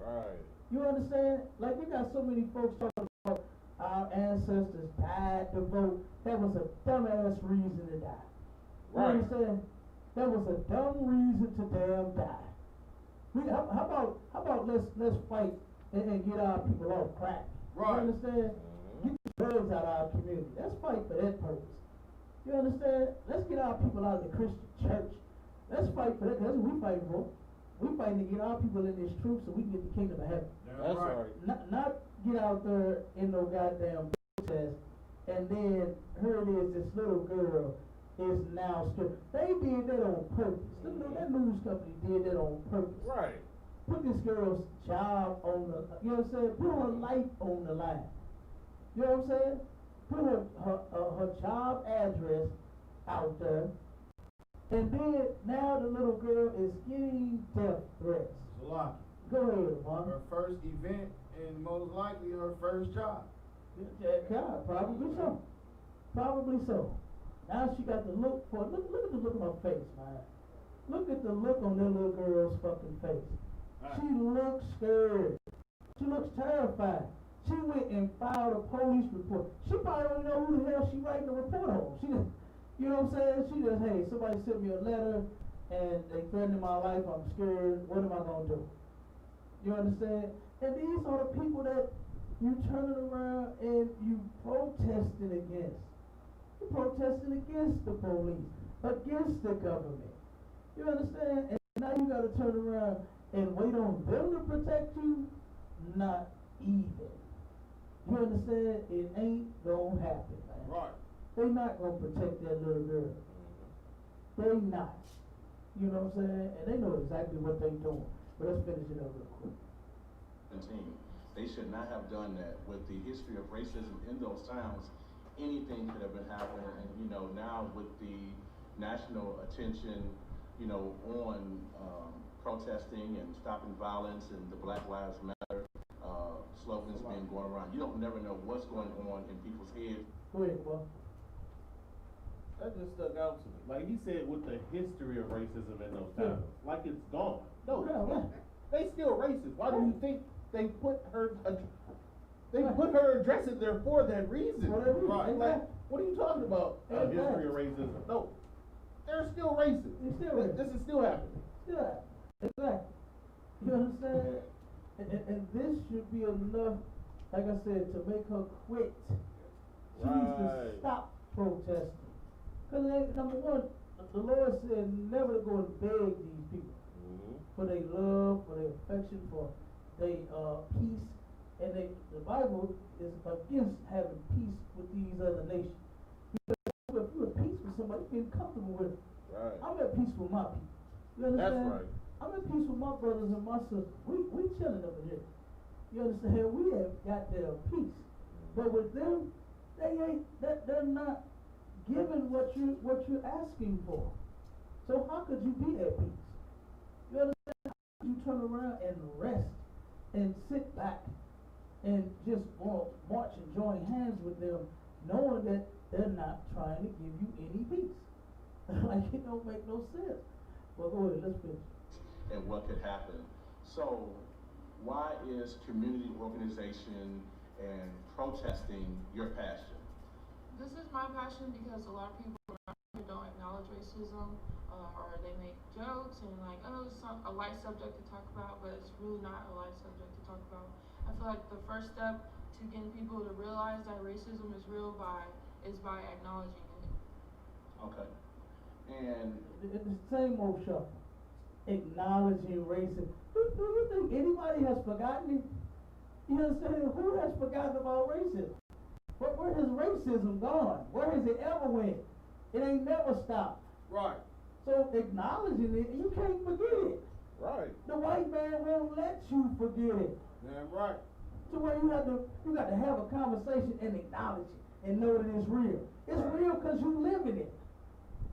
Right. You understand? Like, we got so many folks talking about our ancestors died to vote. That was a dumbass reason to die. Right. You understand? That was a dumb reason to damn die. How about let's fight and get our people off crack. Right. You understand? Get the drugs out of our community. Let's fight for that purpose. You understand? Let's get our people out of the Christian church. Let's fight for that. That's what we fighting for. We fighting to get our people in this truth so we can get the kingdom of heaven. That's right. Not get out there in no goddamn protest and then here it is, this little girl is now still. They did that on purpose. That news company did that on purpose. Right. Put this girl's job on the, you know what I'm saying? Put her life on the line. You know what I'm saying? Put her job address out there. And then now the little girl is getting death threats. It's a lot. Go ahead, Mom. Her first event and most likely her first job. God, probably so. Probably so. Now she got to look at the look on her face, man. Look at the look on that little girl's fucking face. She looks scared. She looks terrified. She went and filed a police report. She probably don't know who the hell she writing the report on. She just, you know what I'm saying? She just, hey, somebody sent me a letter and they threatening my life. I'm scared. What am I gonna do? You understand? And these are the people that you turning around and you protesting against. You're protesting against the police, against the government. You understand? And now you gotta turn around and wait on them to protect you? Not even. You understand? It ain't gonna happen, man. Right. They not gonna protect that little girl. They not. You know what I'm saying? And they know exactly what they doing. But let's finish it up real quick. They should not have done that. With the history of racism in those towns, anything could have been happening. And you know, now with the national attention, you know, on protesting and stopping violence and the Black Lives Matter slogans being going around, you don't never know what's going on in people's heads. Go ahead, boy. That just stuck out to me. Like he said, with the history of racism in those towns, like it's gone. No, it's Yeah, not. They still racist. Why do you think they put her? They put her address in there for that reason. For that reason, Right? exactly. Like, what are you talking about? Exactly. History of racism? No, they're still racist. They're still This- racist. This is still happening. Yeah, exactly. You understand? And this should be enough, like I said, to make her quit. She needs to Right. stop protesting. Because number one, the Lord said never to go and beg these people for their love, for their affection, for their peace. And the Bible is against having peace with these other nations. Because if you're at peace with somebody, you feel comfortable with it. Right. I'm at peace with my people. You That's understand? right. I'm at peace with my brothers and my sisters. We chilling over here. You understand? We have got their peace. But with them, they're not giving what you're asking for. So how could you be at peace? You understand? How could you turn around and rest and sit back and just want to march and join hands with them, knowing that they're not trying to give you any peace? Like, it don't make no sense. Well, go ahead, let's finish. And what could happen. So why is community organization and protesting your passion? This is my passion because a lot of people don't acknowledge racism, or they make jokes and like, oh, it's a light subject to talk about, but it's really not a light subject to talk about. I feel like the first step to getting people to realize that racism is real is by acknowledging it. Okay. And it's the same old shuffle. Acknowledging racism. Do you think anybody has forgotten it? You understand? Who has forgotten about racism? Where has racism gone? Where has it ever went? It ain't never stopped. Right. So acknowledging it, you can't forget it. Right. The white man won't let you forget it. Damn right. So where you got to have a conversation and acknowledge it and know that it's real. It's real because you living it.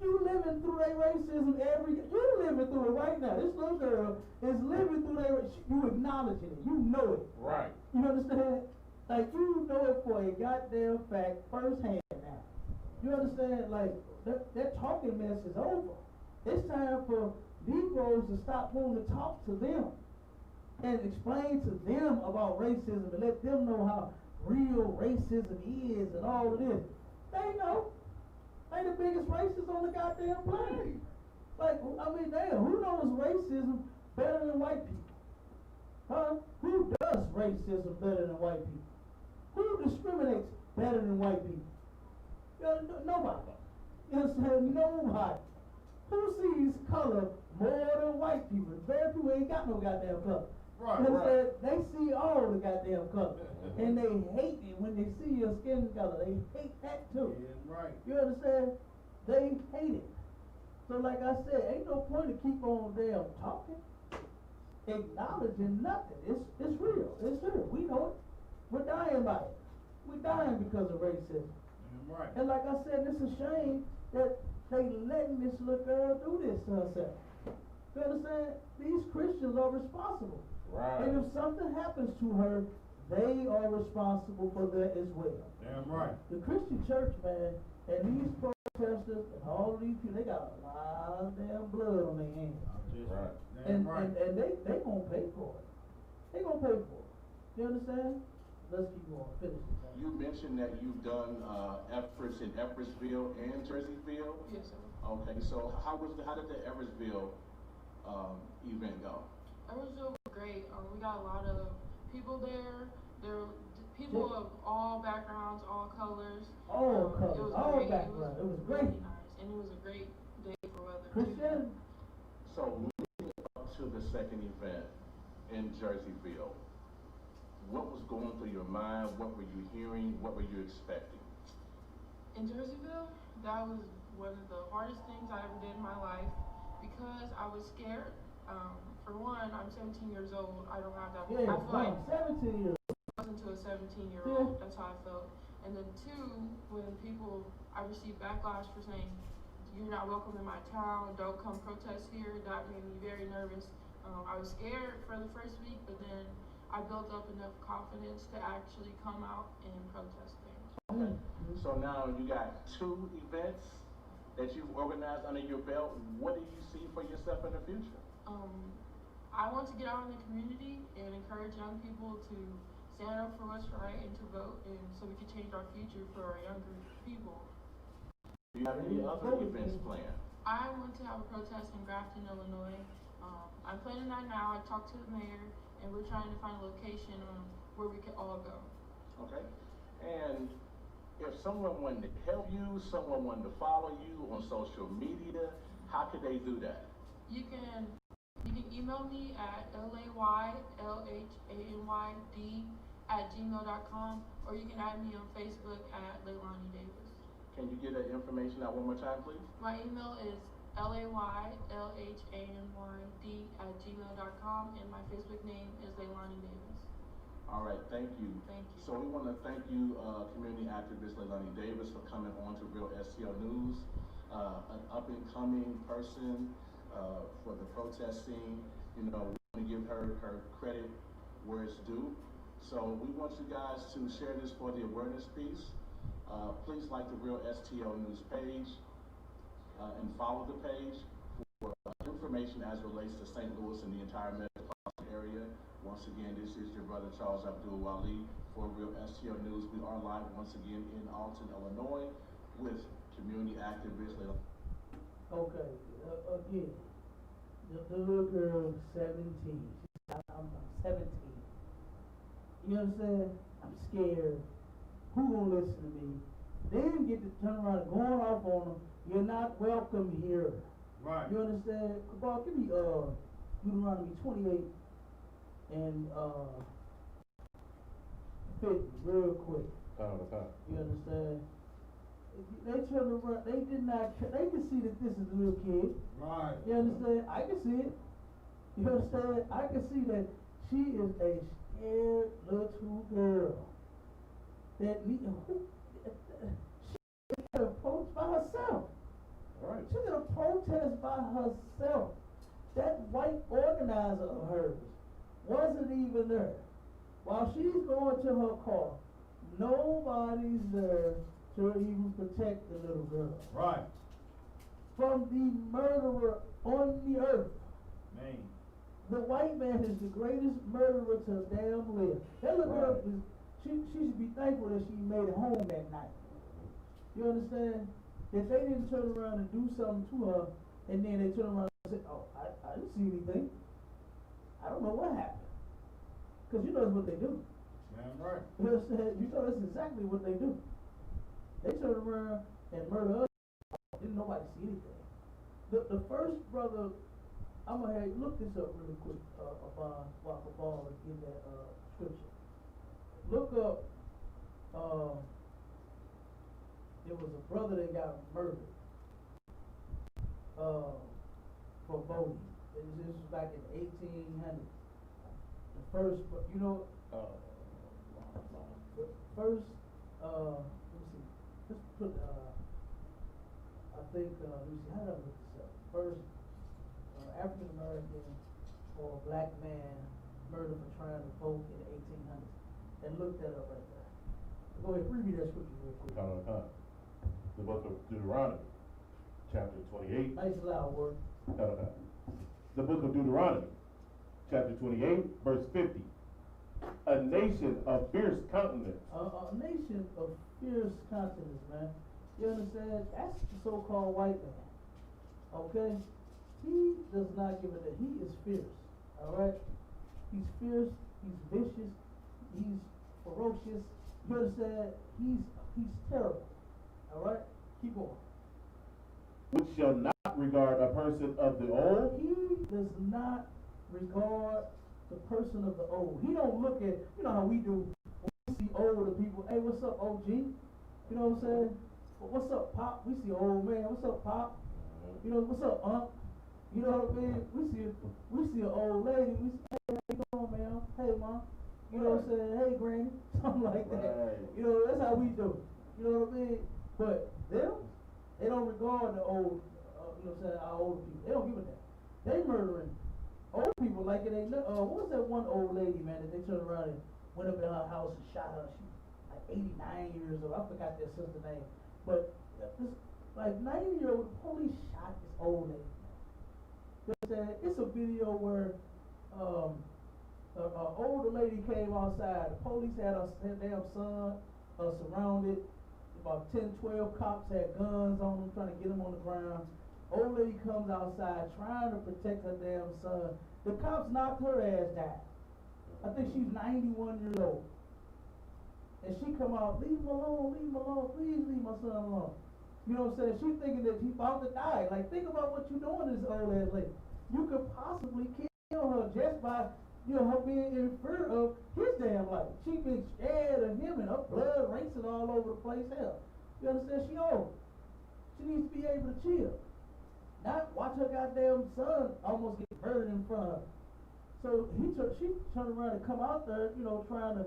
You living through that racism you living through it right now. This little girl is living through that. You acknowledging it. You know it. Right. You understand? Like, you know it for a goddamn fact firsthand now. You understand? Like, that talking mess is over. It's time for Negroes to stop wanting to talk to them and explain to them about racism and let them know how real racism is and all of this. They know. They the biggest racists on the goddamn planet. Like, I mean, damn, who knows racism better than white people? Huh? Who does racism better than white people? Who discriminates better than white people? Nobody. You understand? Nobody. Who sees color more than white people? Very people ain't got no goddamn color. Right, You understand? right. They see all the goddamn color. And they hate it when they see your skin color. They hate that too. Yeah, right. You understand? They hate it. So like I said, ain't no point to keep on damn talking, acknowledging nothing. It's real. It's real. We know it. We're dying by it. We're dying because of racism. Yeah, right. And like I said, it's a shame that they letting this little girl do this to herself. You understand? These Christians are responsible. Right. And if something happens to her, they are responsible for that as well. Damn right. The Christian church, man, and these protesters and all these people, they got a lot of damn blood on their hands. Right. And Damn right. they gonna pay for it. They gonna pay for it. You understand? Let's keep going. Finish it. you mentioned that you've done efforts in Everettsville and Jerseyville. Yes, sir. Okay, so how did the Everettsville event go? Everettsville was great. We got a lot of people there. There were people of all backgrounds, all colors. All colors, It was all great. backgrounds. It was great. Really nice, and it was a great day for weather. Christian, So leading up to the second event in Jerseyville, what was going through your mind? What were you hearing? What were you expecting? In Jerseyville, that was one of the hardest things I ever did in my life because I was scared. For one, I'm 17 years old. I don't have that. yeah, I feel like 17 years. I was into a 17-year-old. That's how I felt. And then two, when I received backlash for saying, you're not welcome in my town, don't come protest here, that made me very nervous. I was scared for the first week, but then I built up enough confidence to actually come out and protest things. Okay. So now you got 2 events that you've organized under your belt. What do you see for yourself in the future? I want to get out in the community and encourage young people to stand up for what's right and to vote, and so we can change our future for our younger people. Do you have any other events planned? I want to have a protest in Grafton, Illinois. I'm planning that now. I talked to the mayor, and we're trying to find a location where we can all go. Okay. And if someone wanted to help you, someone wanted to follow you on social media, how could they do that? You can email me at laylhanyd@gmail.com, or you can add me on Facebook at Leilani Davis. Can you get that information out one more time, please? My email is laylhanyd@gmail.com, and my Facebook name is Leilani Davis. All right, thank you. Thank you. So we want to thank you, community activist Leilani Davis, for coming on to Real STL News, an up-and-coming person for the protest scene. You know, we want to give her credit where it's due. So we want you guys to share this for the awareness piece. Please like the Real STL News page and follow the page for information as relates to St. Louis and the entire metropolitan area. Once again, this is your brother Charles Abdul Wali for Real STL News. We are live once again in Alton, Illinois with community activist. Okay, again, the little girl, 17. I'm 17. You understand? I'm scared. Who gonna listen to me? Then get to turn around and going off on them. You're not welcome here. Right. You understand? Bob, give me Deuteronomy 28 and 50 real quick. You understand? They turned around, they did not, they can see that this is a little kid. Right. You understand? I can see it. You understand? I can see that she is a scared little girl. That need, she got approached by herself. Right. She got a protest by herself. That white organizer of hers wasn't even there. While she's going to her car, nobody's there to even protect the little girl. Right. From the murderer on the earth. Man. The white man is the greatest murderer to damn live. That little girl is, she should be thankful that she made it home that night. You understand? If they didn't turn around and do something to her, and then they turn around and say, oh, I didn't see anything. I don't know what happened. Because you know that's what they do. Damn right. You understand? You know that's exactly what they do. They turn around and murder us. Didn't nobody see anything. The first brother, I'm going to have you look this up really quick, while Paul is in that scripture. Look up, there was a brother that got murdered for voting. This was back in 1800. The first, you know, the first, let me see, let's put, I think, let me see, how did I look this up? First, African American or black man murdered for trying to vote in the 1800s. And look that up right there. Go ahead, read me that scripture real quick. The book of Deuteronomy, chapter 28. Nice loud word. The book of Deuteronomy, chapter 28, verse 50. A nation of fierce countenance. A nation of fierce countenance, man. You understand? That's the so-called white man. Okay? He does not give a damn. He is fierce. Alright? He's fierce, he's vicious, he's ferocious. You understand? He's terrible. Alright? Keep going. Which shall not regard a person of the old. He does not regard the person of the old. He don't look at, you know how we do when we see older people. Hey, what's up, OG? You know what I'm saying? What's up, Pop? We see old man. What's up, Pop? You know, what's up, Unc? You know what I mean? We see an old lady. We say, hey, how you doing, man? Hey, Mom. You know what I'm saying? Hey, Granny. Something like that. Right. You know, that's how we do. You know what I mean? But them, they don't regard the old, you know what I'm saying, our older people. They don't give a damn. They murdering old people like it ain't nothing. What was that one old lady, man, that they turned around and went up in her house and shot her? She like 89 years old. I forgot their sister's name. But this like 90-year-old police shot this old lady. You know what I'm saying? It's a video where an older lady came outside. The police had her damn son surrounded. About 10, 12 cops had guns on them, trying to get him on the ground. Old lady comes outside trying to protect her damn son. The cops knocked her ass down. I think she's 91 years old. And she come out, leave him alone, please leave my son alone. You know what I'm saying? She's thinking that he's about to die. Like, think about what you're doing to this old ass lady. You could possibly kill her just by, you know, her being in fear of his damn life. She been scared of him and her blood racing all over the place. Hell, you understand? She old. She needs to be able to chill. Not watch her goddamn son almost get murdered in front of her. So she turned around and come out there, you know, trying to,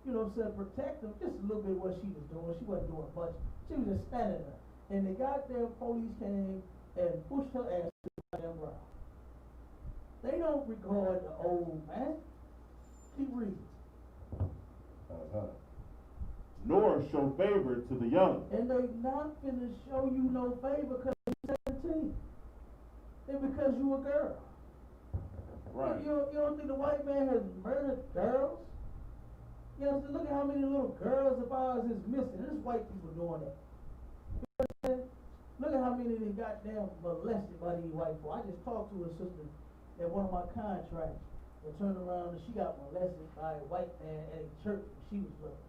you know, protect him just a little bit what she was doing. She wasn't doing much. She was just standing there. And the goddamn police came and pushed her ass to the goddamn ground. They don't regard the old man. Keep reading. Nor show favor to the young. And they not finna show you no favor because you're 17. And because you a girl. Right. You don't think the white man has murdered girls? You know, look at how many little girls of ours is missing. There's white people doing that. You know what I'm saying? Look at how many they goddamn molested by these white people. I just talked to a sister at one of my contracts and turned around and she got molested by a white man at a church when she was little.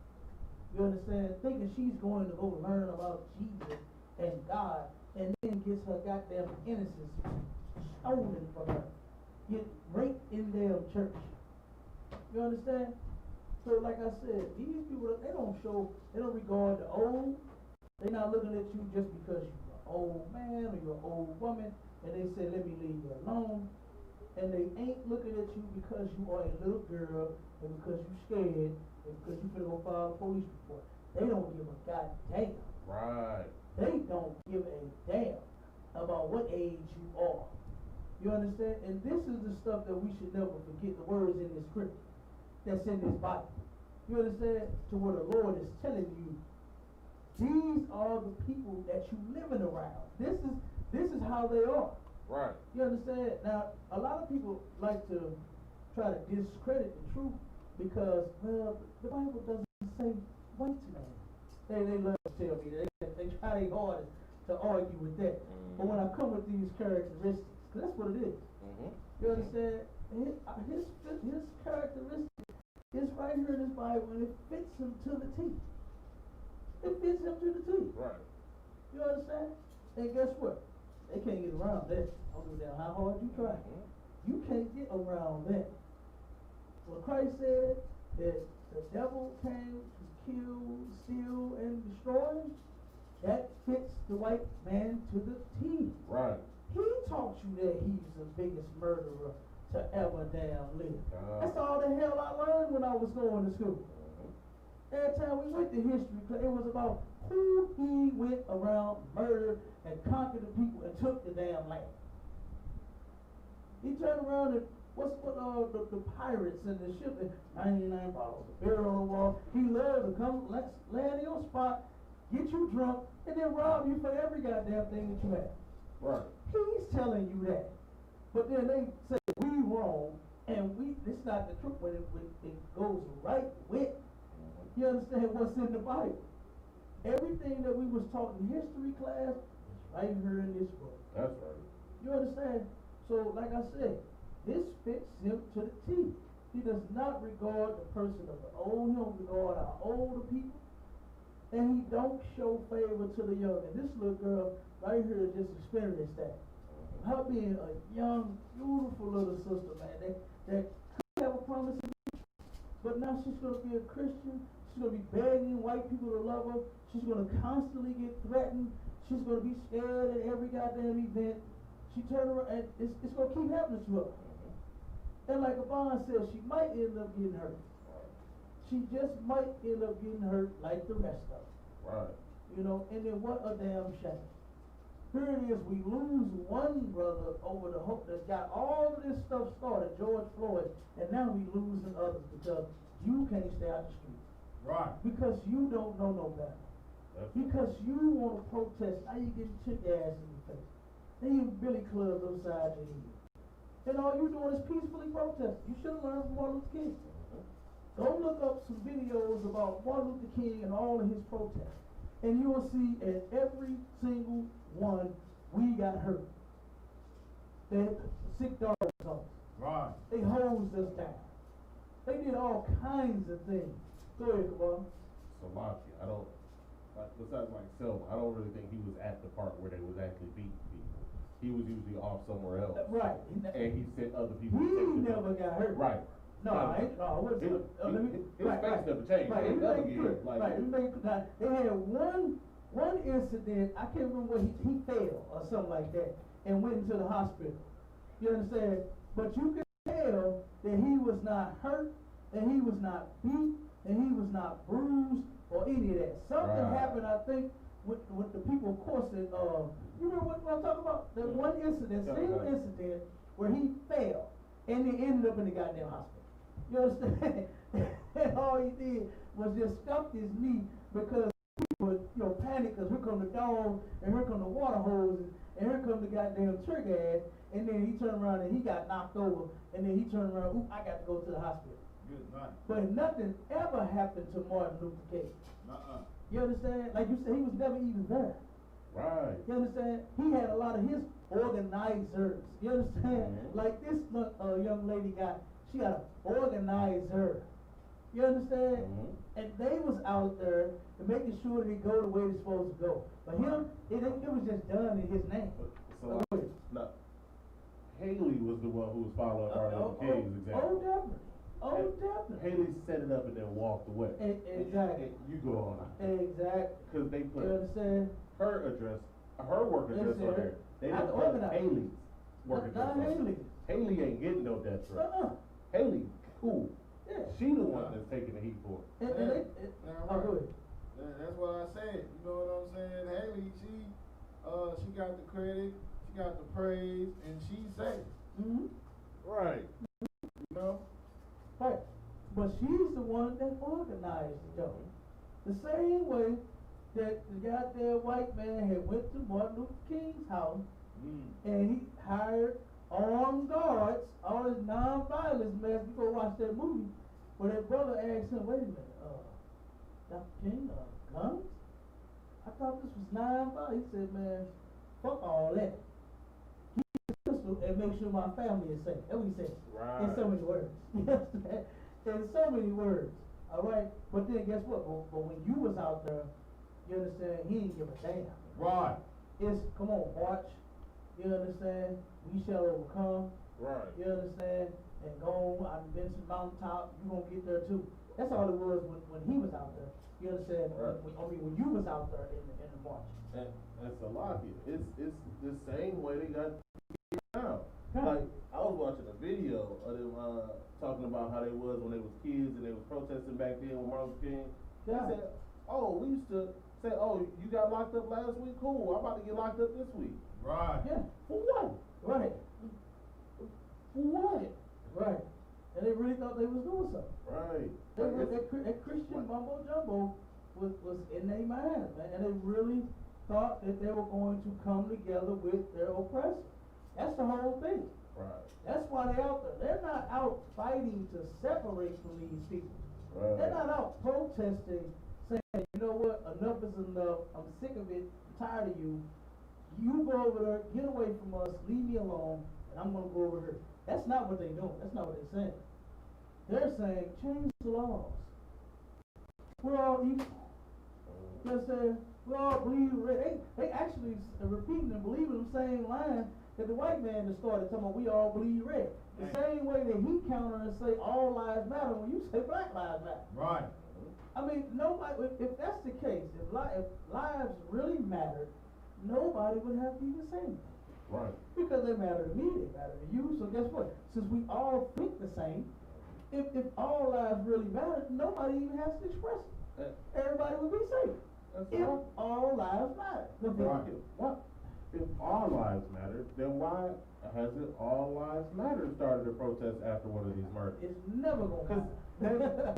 You understand? Thinking she's going to go learn about Jesus and God and then gets her goddamn innocence stolen from her. Get raped in damn church. You understand? So like I said, these people, they don't regard the old. They're not looking at you just because you're an old man or you're an old woman and they say, let me leave you alone. And they ain't looking at you because you are a little girl and because you're scared and because you finna go file a police report. They don't give a goddamn. Right. They don't give a damn about what age you are. You understand? And this is the stuff that we should never forget, the words in this scripture that's in this Bible. You understand? To where the Lord is telling you, these are the people that you living around. This is how they are. Right. You understand? Now, a lot of people like to try to discredit the truth because, well, the Bible doesn't say white man. They love to tell me that. They try their hardest to argue with that. But when I come with these characteristics, because that's what it is. You understand? His characteristic is right here in this Bible, and it fits him to the T. It fits him to the T. Right. You understand? And guess what? They can't get around that. I don't give a damn how hard you try. You can't get around that. When Christ said that the devil came to kill, steal, and destroy, that fits the white man to the T. Right. He taught you that he's the biggest murderer to ever damn live. That's all the hell I learned when I was going to school. Every time we went to history, it was about who he went around, murdered, and conquered the people and took the damn land. He turned around and the pirates and the ship, 99 bottles of beer on the wall. He loved to come land in your spot, get you drunk, and then rob you for every goddamn thing that you have. Right. He's telling you that. But then they say we wrong, and it's not the truth when it goes right with. You understand what's in the Bible? Everything that we was taught in history class is right here in this book. That's right. You understand? So, like I said, this fits him to the T. He does not regard the person of the old. He don't regard our older people. And he don't show favor to the young. And this little girl right here just experienced that. Her being a young, beautiful little sister, man, that could have a promise of you, but now she's going to be a Christian. She's going to be begging white people to love her. She's going to constantly get threatened. She's going to be scared at every goddamn event. She turned around, and it's going to keep happening to her. And like Abban said, she might end up getting hurt. She just might end up getting hurt like the rest of them. Right. You know, and then what a damn shame. Here it is, we lose one brother over the hope that got all of this stuff started, George Floyd, and now we losing others because you can't stay out the street. Right. Because you don't know no better. Because you want to protest, now you getting chick ass in your face. Then you billy clubs upside your head. And all you doing is peacefully protesting. You should have learned from Martin Luther King. Go look up some videos about Martin Luther King and all of his protests. And you will see at every single one, we got hurt. They sick dogs on us. Right. They hosed us down. They did all kinds of things. Go ahead, Kabbalah. Salafi, I don't, besides like Selma, I don't really think he was at the part where they was actually beating people. He was usually off somewhere else. Right. And he sent other people He to take them never out. got hurt. Right. No, I wasn't. His face never changed. Right, He let me never make it get, clear. like, Right, let me make it clear. They had one incident, I can't remember where he fell or something like that, and went into the hospital. You understand? But you can tell that he was not hurt, and he was not beat, and he was not bruised, or any of that. Something Right. happened, I think, with the people, of course, that, you know what I'm talking about? That one incident, single incident, where he fell, and he ended up in the goddamn hospital. You understand? And all he did was just stuck his knee because people, panic, because here come the dog, and here come the water hose, and here come the goddamn trigger ass, and then he turned around and he got knocked over, and then he turned around, oop, I got to go to the hospital. Good night. But nothing ever happened to Martin Luther King. You understand? Like you said, he was never even there. Right. You understand? He had a lot of his organizers. You understand? Mhm. Like this young lady she got an organizer. You understand? Mhm. And they was out there to making sure that it go the way it's supposed to go. But him, it was just done in his name. So, no, Haley was the one who was following Martin Luther King's example. Oh, definitely. Oh, definitely. Haley set it up and then walked away. Exactly. You go on. Exactly. Because they put You understand? her address, her work address on there. They Not didn't the put organizer. Haley's work address Not on there. Haley. Haley ain't getting no death threat. Haley, cool. Yeah. She the one that's taking the heat for it. And they, oh, go ahead. That's what I said. You know what I'm saying? Haley, she got the credit, she got the praise, and she's safe. Mm-hmm. Right. You know? Right. But she's the one that organized it, though. The same way that the goddamn white man had went to Martin Luther King's house and he hired armed guards, all this non-violence mess. You go watch that movie where that brother asked him, wait a minute, Dr. King, guns? I thought this was non-violent. He said, man, fuck all that. Keep this pistol and make sure my family is safe. That's what he said. Right. In so many words. You understand? In so many words. All right? But then guess what? But when you was out there, you understand, he didn't give a damn. Right. It's, come on, march. You understand? We shall overcome. Right. You understand? And go, I've been to the mountaintop, you gonna get there too. That's all it was when he was out there. You understand? Right. When you was out there in the march. That's a lot here. It's the same way they got now. Huh. Like, I was watching a video of them talking about how they was when they was kids and they was protesting back then with Martin Luther King. They Yeah. said, oh, we used to say, oh, you got locked up last week? Cool, I'm about to get locked up this week. Right. Yeah. For what? Right. For what? Right. And they really thought they was doing something. Right. That Christian mumbo jumbo was in their mind, man, and they really thought that they were going to come together with their oppressor. That's the whole thing. Right. That's why they're out there. They're not out fighting to separate from these people. Right. They're not out protesting, saying, you know what, enough is enough. I'm sick of it. I'm tired of you. You go over there, get away from us, leave me alone, and I'm gonna go over here. That's not what they're doing. That's not what they're saying. They're saying, change the laws. We're all equal. They're saying, we all believe red. They actually repeating and believing the same line that the white man just started talking about, we all bleed red. The same way that he counter and say all lives matter when you say black lives matter. Right. I mean, nobody, if that's the case, if lives really mattered, nobody would have to even say anything. Right. Because they matter to me, they matter to you, so guess what? Since we all think the same, if all lives really matter, nobody even has to express it. Everybody would be safe. If all lives matter. Right. What? If all lives matter, then why hasn't All Lives Matter started a protest after one of these murders? It's never gonna Because matter. that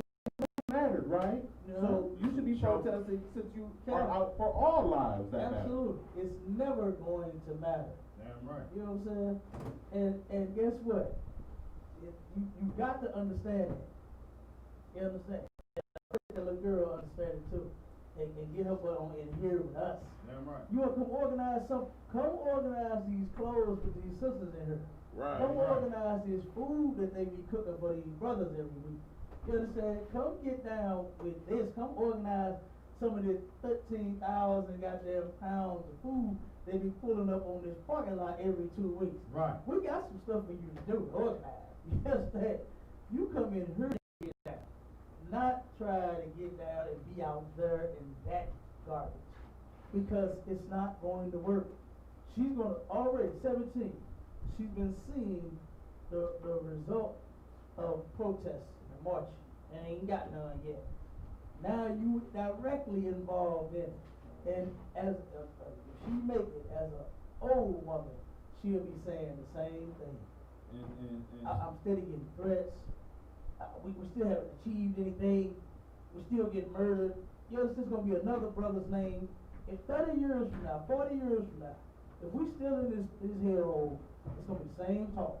mattered, right? Yeah. So you should be protesting since you are out for all lives that matter. Absolutely. It's never going to matter. Damn right. You know what I'm saying? And guess what? You got to understand it. You understand? And the little girl understand it too. And get her butt on in here with us. Damn right. You want to come organize these clothes with these sisters in here. Right. Come organize this food that they be cooking for these brothers every week. You understand? Come get down with this. Come organize some of this 13,000 goddamn pounds of food they be pulling up on this parking lot every 2 weeks. Right. We got some stuff for you to do. Organize. You understand? You come in here and get down. Not try to get down and be out there in that garbage. Because it's not going to work. She's gonna already 17. She's been seeing the result of protesting and marching, and ain't got none yet. Now you directly involved in it, and as if she make it as an old woman, she'll be saying the same thing. I'm steady getting threats. We still haven't achieved anything. We still get murdered. You know, this is gonna be another brother's name. In 30 years from now, 40 years from now, if we still in this hellhole, it's gonna be the same talk.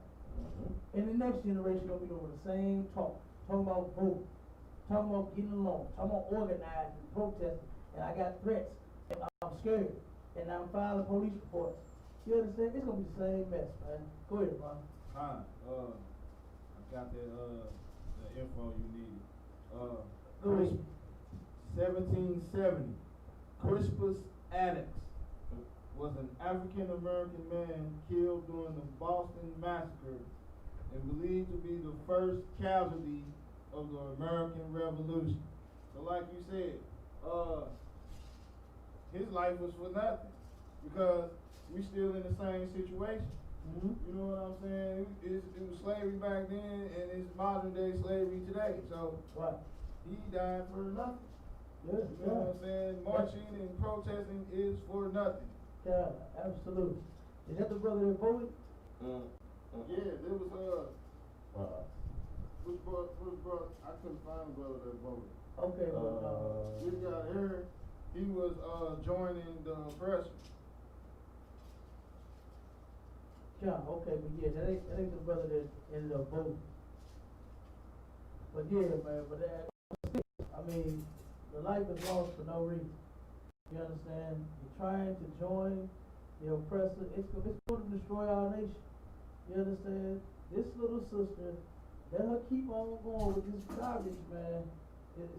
And the next generation gonna be doing the same talk. Talking about voting, talking about getting along, talking about organizing, protesting, and I got threats, and I'm scared, and I'm filing police reports. You understand? It's gonna be the same mess, man. Go ahead, Ron. Hi, I got the info you needed. Go ahead. 1770, Crispus Attucks was an African American man killed during the Boston Massacre and believed to be the first casualty of the American Revolution. So like you said, his life was for nothing because we still in the same situation. You know what I'm saying? It was slavery back then and it's modern day slavery today. So Right. he died for nothing. Yeah, You know what I'm saying? Marching and protesting is for nothing. yeah, absolutely. Is that the brother that voted? Yeah, there was which brother? I couldn't find the brother that voted. Okay, This guy here, he was joining the oppressors. yeah, okay, but yeah, that ain't the brother that ended up voting. But yeah, man, but that, I mean, the life is lost for no reason. You understand? You're trying to join the oppressor. It's going to destroy our nation. You understand? This little sister, let her keep on going with this garbage, man. It's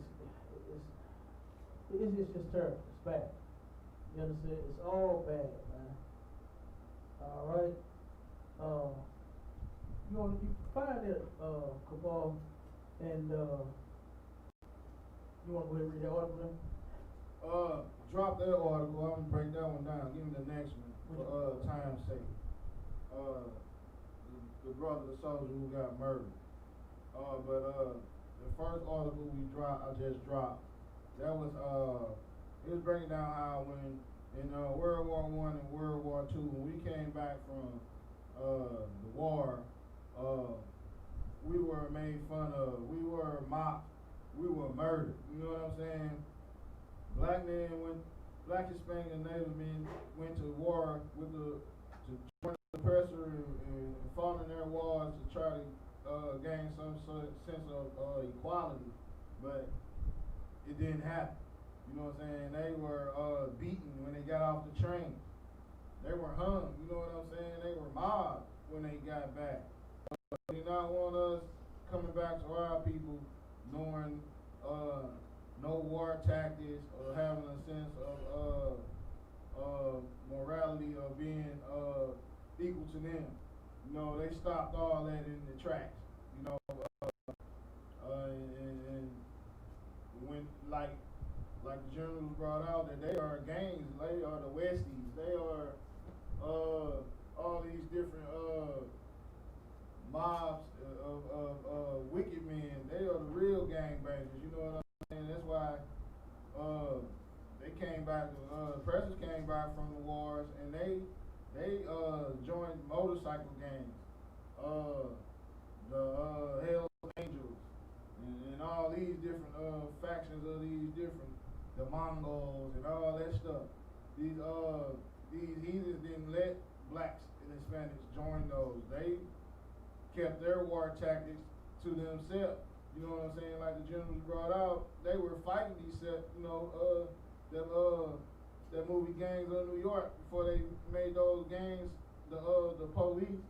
just terrible. It's bad. You understand? It's all bad, man. All right. You find it, Cabal, and you want to go ahead and read that article then? Drop that article. I'm gonna break that one down. Give me the next one for time's sake. The brother, the soldier who got murdered. But the first article I just dropped, that was it was breaking down how when in World War I and World War II, when we came back from the war, we were made fun of, we were mocked, we were murdered. You know what I'm saying? Black Hispanic and Native men went to war to join the oppressor and fought in their wars to try to gain some sort of sense of equality, but it didn't happen. You know what I'm saying? They were beaten when they got off the train. They were hung. You know what I'm saying? They were mobbed when they got back. They do not want us coming back to our people knowing no war tactics or having a sense of morality or being equal to them. You know, they stopped all that in the tracks. You know, and when like the generals brought out that they are gangs, they are the Westies, they are all these different mobs of wicked men. They are the real gangbangers. You know what I'm saying? That's why they came back. Oppressors came back from the wars, and they joined motorcycle gangs, the Hell's Angels, and all these different factions of these different, the Mongols and all that stuff. These heathens didn't let blacks and Hispanics join those. They kept their war tactics to themselves. You know what I'm saying? Like the generals brought out, they were fighting these, that movie Gangs of New York before they made those gangs the police.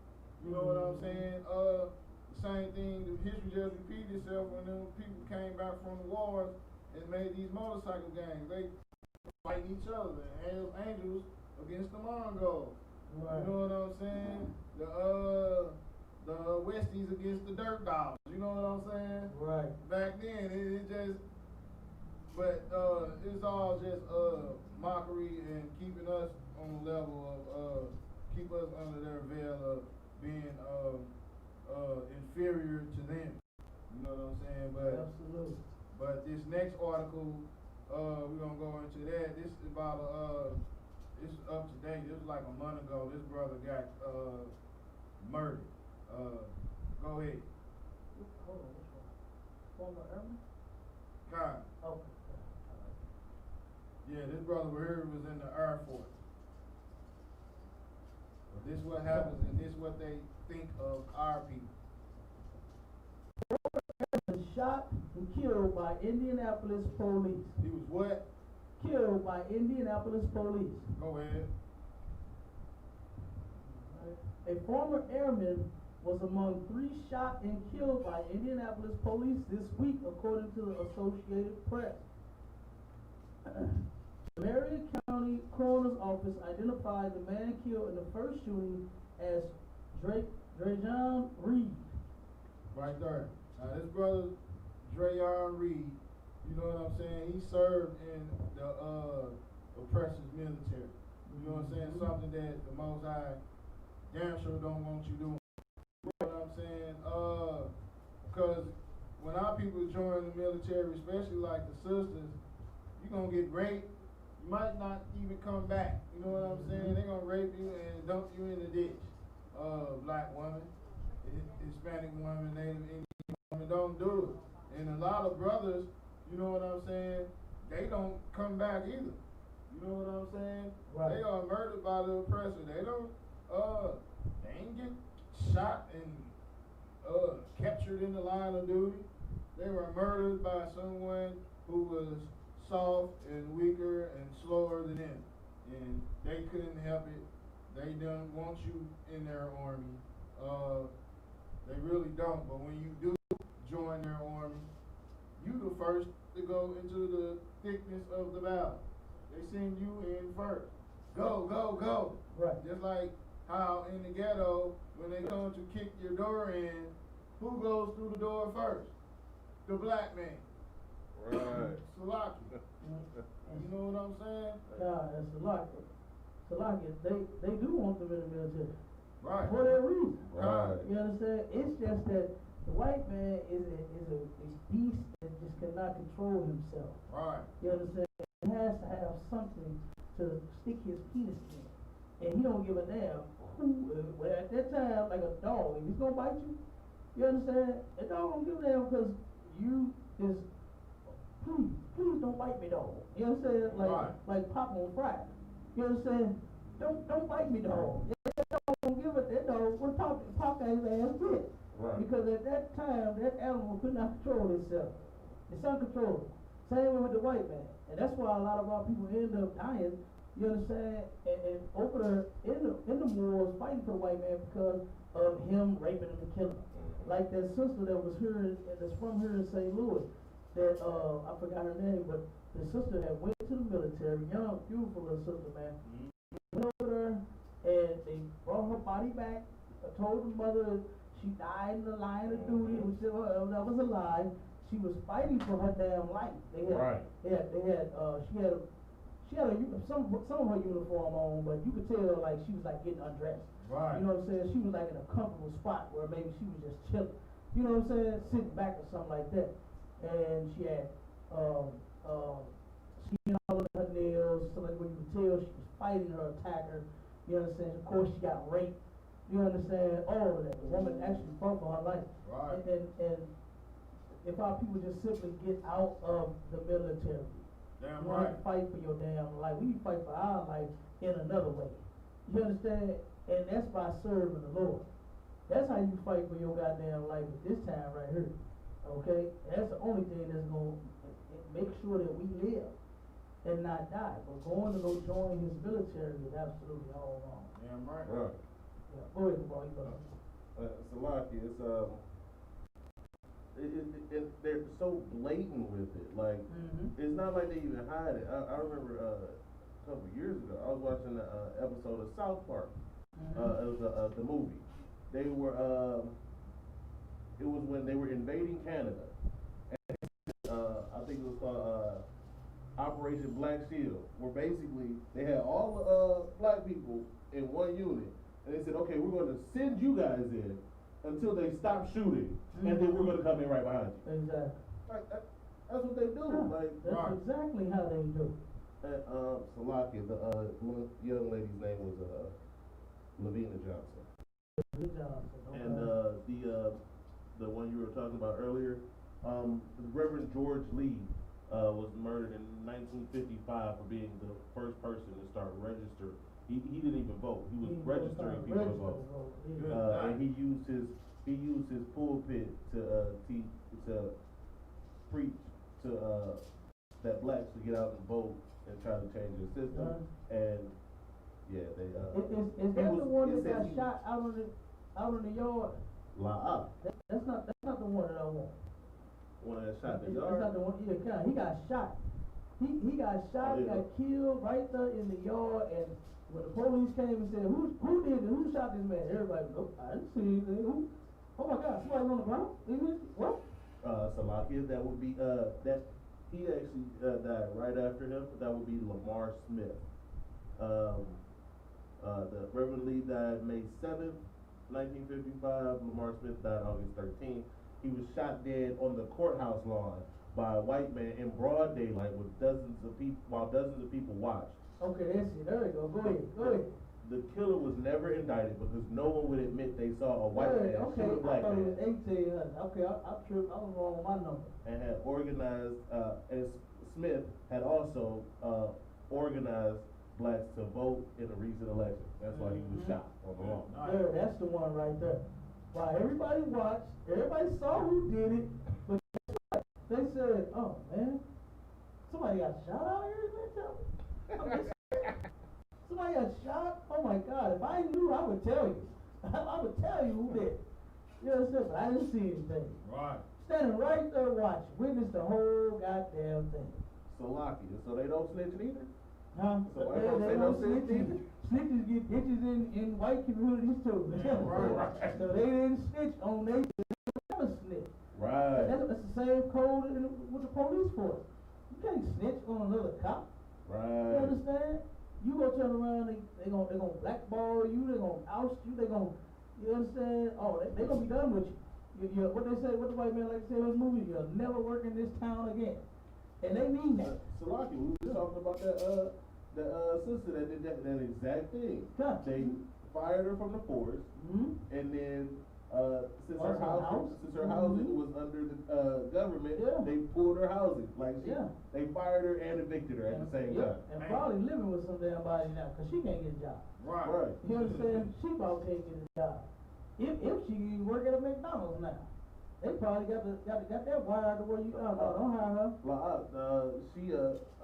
You know what I'm saying? The same thing, the history just repeated itself when them people came back from the wars and made these motorcycle gangs. They fight each other, the Hell's Angels against the Mongols. Right. You know what I'm saying? The Westies against the Dirt Dogs. You know what I'm saying? Right. Back then, it just, but it's all just mockery and keeping us on the level of keep us under their veil of being inferior to them. know what I'm saying? But Absolutely. But this next article, we're gonna go into that. This is about this is up to date. This was like a month ago. This brother got murdered. Go ahead. Hold on, which one? Former Airman? God. Okay. Yeah, this brother here was in the Air Force. But this what happens, and this what they think of our people. Was shot and killed by Indianapolis police. He was what? Killed by Indianapolis police. Go ahead. A former airman was among 3 shot and killed by Indianapolis police this week, according to the Associated Press. Marion County Coroner's Office identified the man killed in the first shooting as Drayon Reed. Right there. Now this brother, Drayon Reed, you know what I'm saying? He served in the oppressor's military. You know what I'm saying? Something that the Most High damn sure don't want you doing. You know what I'm saying? Because when our people join the military, especially like the sisters, you're gonna get raped. You might not even come back. You know what I'm saying? They're gonna rape you and dump you in the ditch. Black woman, Hispanic woman, Native Indian woman, don't do it. And a lot of brothers, you know what I'm saying, they don't come back either. You know what I'm saying? Right. They are murdered by the oppressor. They don't, they ain't get shot and captured in the line of duty. They were murdered by someone who was soft and weaker and slower than them. And they couldn't help it. They don't want you in their army. They really don't. But when you do join their army, you the first to go into the thickness of the battle. They send you in first. Go, go, go. Right. Just like how in the ghetto, when they come to kick your door in, who goes through the door first? The black man. Right. Salaki. You know what I'm saying? God, that's Salaki, they do want them in the military. Right. For that reason. Right. You understand? It's just that the white man is a beast that just cannot control himself. Right. You understand? He has to have something to stick his penis in. And he don't give a damn who, well, at that time, like a dog, if he's gonna bite you, you understand? The dog don't give a damn because you is, please don't bite me, dog. You understand? Like Pop on Friday. You understand? Don't bite me, dog. That dog don't give a, that dog would pop his ass bit. Right. Because at that time, that animal could not control itself. It's uncontrollable. Same way with the white man. And that's why a lot of our people end up dying, you understand, and over there in the wars fighting for the white man because of him raping and killing. Like that sister that was here, that's from here in St. Louis, that, I forgot her name, but the sister that went to the military, young, beautiful little sister, man. Went over there, and they brought her body back. I told the mother she died in the line of duty, which that was a lie. She was fighting for her damn life. She had some of her uniform on, but you could tell like she was like getting undressed. Right. You know what I'm saying? She was like in a comfortable spot where maybe she was just chilling. You know what I'm saying? Sitting back or something like that. And she had skin all over her nails, so like when you could tell she was fighting her attacker. You understand? Of course she got raped. You understand? All of that. The woman actually fought for her life. Right. And if our people just simply get out of the military, Damn we right. need to fight for your damn life. We need to fight for our life in another way. You understand? And that's by serving the Lord. That's how you fight for your goddamn life at this time right here. Okay? That's the only thing that's going to make sure that we live and not die. But going to go join his military is absolutely all wrong. Damn right. Right. Yeah. Go ahead, boy. Salaki, they're so blatant with it. Like, it's not like they even hide it. I remember a couple of years ago, I was watching an episode of South Park, of the movie. They were, it was when they were invading Canada. And I think it was called Operation Black Shield, where basically they had all the black people in one unit. And they said, okay, we're going to send you guys in until they stop shooting, and then we're gonna come in right behind you. Exactly. Like, that's what they do, Yeah, like. that's Right. exactly how they do. And, Salaki, the, one young lady's name was, Lavina Johnson. Good job. Okay. And, the one you were talking about earlier, Reverend George Lee, was murdered in 1955 for being the first person to start register. He didn't even vote. He was registering people to vote. Yeah. And he used his pulpit to preach to that blacks to get out and vote and try to change the system. And yeah, they Is that the one that got shot out on the yard? That's not the one that I want. One that shot the That's yard. not the one. Yeah, he got shot. He got shot. Oh, yeah. Got killed right there in the yard. And when the police came and said, "Who did it? Who shot this man?" Everybody, nope, I didn't see anything. Who? Oh my God, somebody on the ground? What? Salakia, that would be that he actually died right after him. That would be Lamar Smith. The Reverend Lee died May 7th, 1955. Lamar Smith died August 13th. He was shot dead on the courthouse lawn by a white man in broad daylight with dozens of people watched. Okay, that's it. There we go. Go ahead. The killer was never indicted because no one would admit they saw a white man Okay, shoot a black I thought man. it was 1800. Okay, I tripped. I was wrong on my number. And had organized, and Smith had also organized blacks to vote in a recent election. That's why he was shot on the lawn. There, that's the one right there. While everybody watched, everybody saw who did it, but they said, "Oh man, somebody got shot out here." Somebody got shot? Oh my God, if I knew, I would tell you. I would tell you who did. You understand? But I didn't see anything. Right. Standing right there watching, witness the whole goddamn thing. So lucky. So they don't snitch neither? Huh? So They I don't don't say no snitch snitch either. Snitches get ditches in white communities too. Yeah, right. So they didn't snitch on they never snitch. Right. That's the same code with the police force. You can't snitch on another cop. You Right. understand? You gonna turn around, they gonna blackball you, they gonna oust you, you understand? Oh, they gonna be done with you. What they say, what the white man like to say in this movie, you'll never work in this town again. And they mean that. So lucky, we were talking about that sister that did that exact thing. Yeah. They fired her from the force, Mm-hmm. and then since Also her housing Mhm. was under the government, Yeah. they pulled her housing. Like Yeah. they fired her and evicted her at the same time. And probably living with some damn body now, cause she can't get a job. Right. Right. You understand? She about can't get a job. If she work at a McDonald's now, they probably got that wired to where you don't hire her.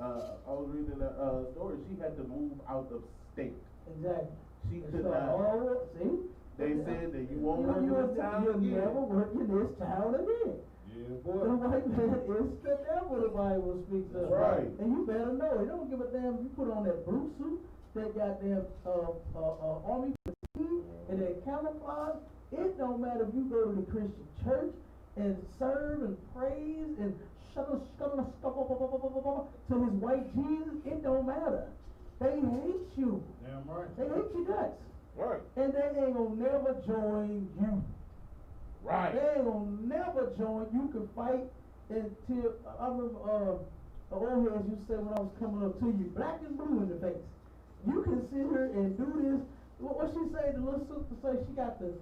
I was reading that story. She had to move out of state. Exactly. She And could so, not. see? They said that you won't work in You'll this town never again. work in this town again. Yeah, The boy. white man is the devil, the Bible speaks of. Right. And you better know it. They don't give a damn if you put on that blue suit, that goddamn army fatigue, and that camouflage. It don't matter if you go to the Christian church and serve and praise and to his white Jesus. It don't matter. They hate you. Damn right. They hate you guts. Right. And they ain't gonna never join you. Right. They ain't gonna never join. You can fight until I remember the old heads used to say when I was coming up to you, black and blue in the face. You can sit here and do this. What she say? The little sister say she got the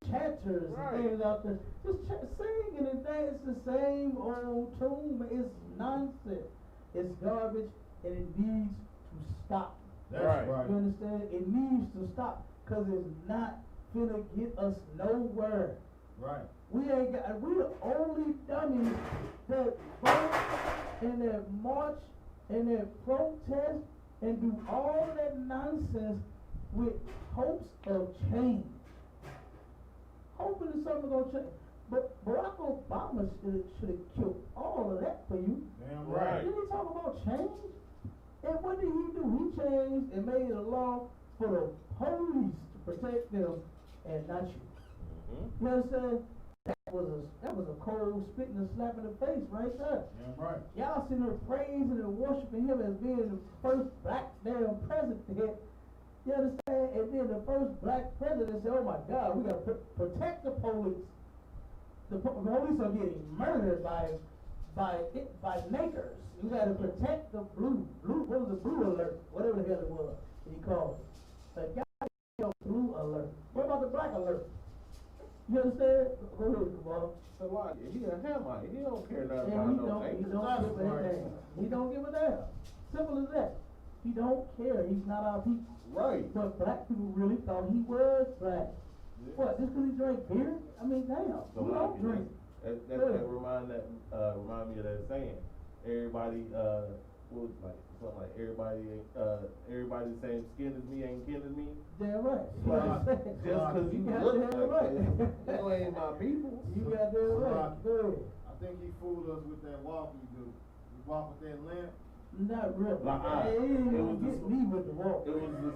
chanters, Right. and things out there. Just singing and dance the same old tune. It's nonsense. It's garbage, and it needs to stop. That's Right. right. You understand? It needs to stop, cause it's not finna get us nowhere. Right. We the only dummies that vote and that march and that protest and do all that nonsense with hopes of change. Hoping that something gonna change. But Barack Obama should have killed all of that for you. Damn Right. right. Didn't he talk about change? And what did he do? He changed and made a law for the police to protect them and not you. Mm-hmm. You understand? That was a cold spit and a slap in the face right there. Damn right. Y'all sitting there praising and worshiping him as being the first black damn president, You understand? And then the first black president said, "Oh my God, we gotta protect the police. The police are getting murdered by niggers. We gotta protect the blue. What was the blue alert? Whatever the hell it was he called it. The goddamn blue alert. What about the black alert? You understand? Go ahead, Kamal. So like, he a Hamite. He don't care nothing And about he no don't niggas. give a damn. He don't give a damn. Simple as that. He don't care. He's not our people. Right. But black people really thought he was black. Yeah. What? Just because he drank beer? I mean, damn. So Who like, don't drink? that remind me of that saying. Everybody, what was like something like everybody the same skin as me ain't kin as me. Damn right. Like, just cause you got look damn like right. that, you ain't my people. You got damn right. Go ahead. I think he fooled us with that walk he do. He walk with that limp. Not really. Like, Hey, he didn't it even was get the- me with the walk. It was the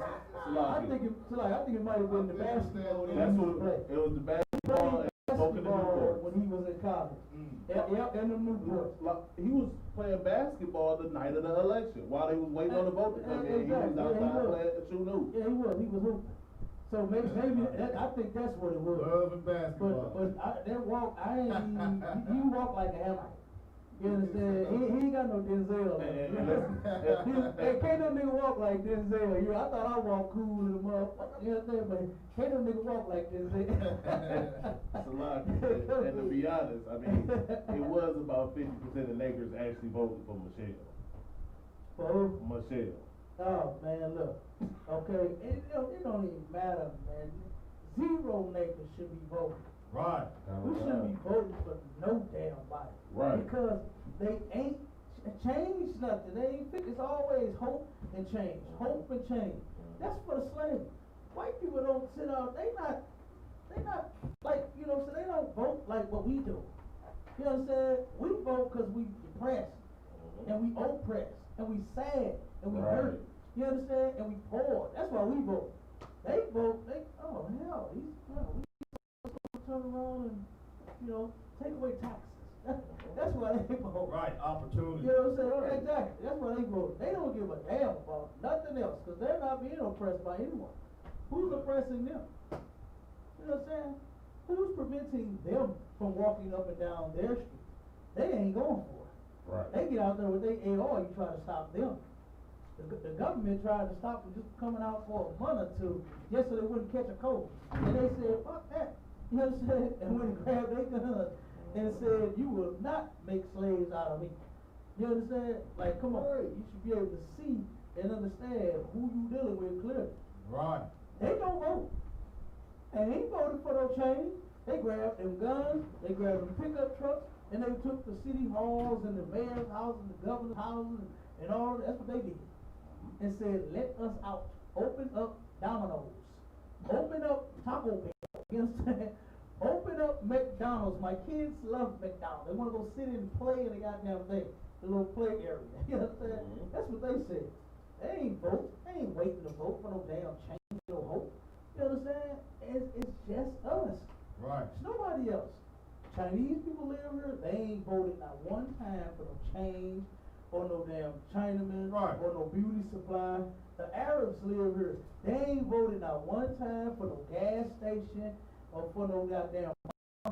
I think it might have been the basketball that That's he what played. it was, the basketball and smoking in the Basketball court. when he was in college. Yep, in the Newport. Like, he was playing basketball the night of the election while they was waiting on the vote to come in. He was Exactly. outside Yeah, he was. playing shooting hoop. Yeah, he was hooping. So maybe I think that's what it was. Love and basketball. But that walk, I ain't even, you walk like a hammer. You understand? He ain't got no Denzel. Hey, can't no nigga walk like Denzel. I thought I walked cool in the motherfucker. You understand? But can't no nigga walk like Denzel. It's a lot. And to be honest, I mean, it was about 50% of niggers actually voted for Michelle. For who? Michelle. Oh man, look. Okay, it don't even matter, man. Zero niggas should be voting. Right. We shouldn't be voting for no damn body. Right. Because they ain't changed nothing. They ain't fit. It's always hope and change. Hope and change. That's for the slaves. White people don't sit out. They not like, so they don't vote like what we do. You know what I'm saying? We vote because we depressed and we oppressed and we sad and we hurt. You understand? And we poor. That's why we vote. They vote. Oh hell, we turn around and take away taxes. That's why they vote. Right, opportunity. You know what I'm saying? Exactly. That's why they vote. They don't give a damn about nothing else because they're not being oppressed by anyone. Who's oppressing them? You know what I'm saying? Who's preventing them from walking up and down their street? They ain't going for it. Right. They get out there with their AR, you try to stop them. The government tried to stop them just coming out for a month or two just so they wouldn't catch a cold. And they said, fuck that. You know what I'm saying? And when they grabbed their guns and said, you will not make slaves out of me. You understand? Like, come on. You should be able to see and understand who you dealing with clearly. Right. They don't vote. And they ain't voted for no change. They grabbed them guns, they grabbed them pickup trucks, and they took the city halls and the mayor's house and the governor's houses and all that. That's what they did. And said, let us out. Open up Domino's. Open up Taco Bell. You understand? Open up McDonald's. My kids love McDonald's. They want to go sit in and play in the goddamn thing. The little play area. You understand? That's what they said. They ain't vote. They ain't waiting to vote for no damn change, no hope. You understand? It's just us. Right. It's nobody else. Chinese people live here. They ain't voted not one time for no change or no damn Chinaman or no beauty supply. The Arabs live here. They ain't voted not one time for no gas station or for no goddamn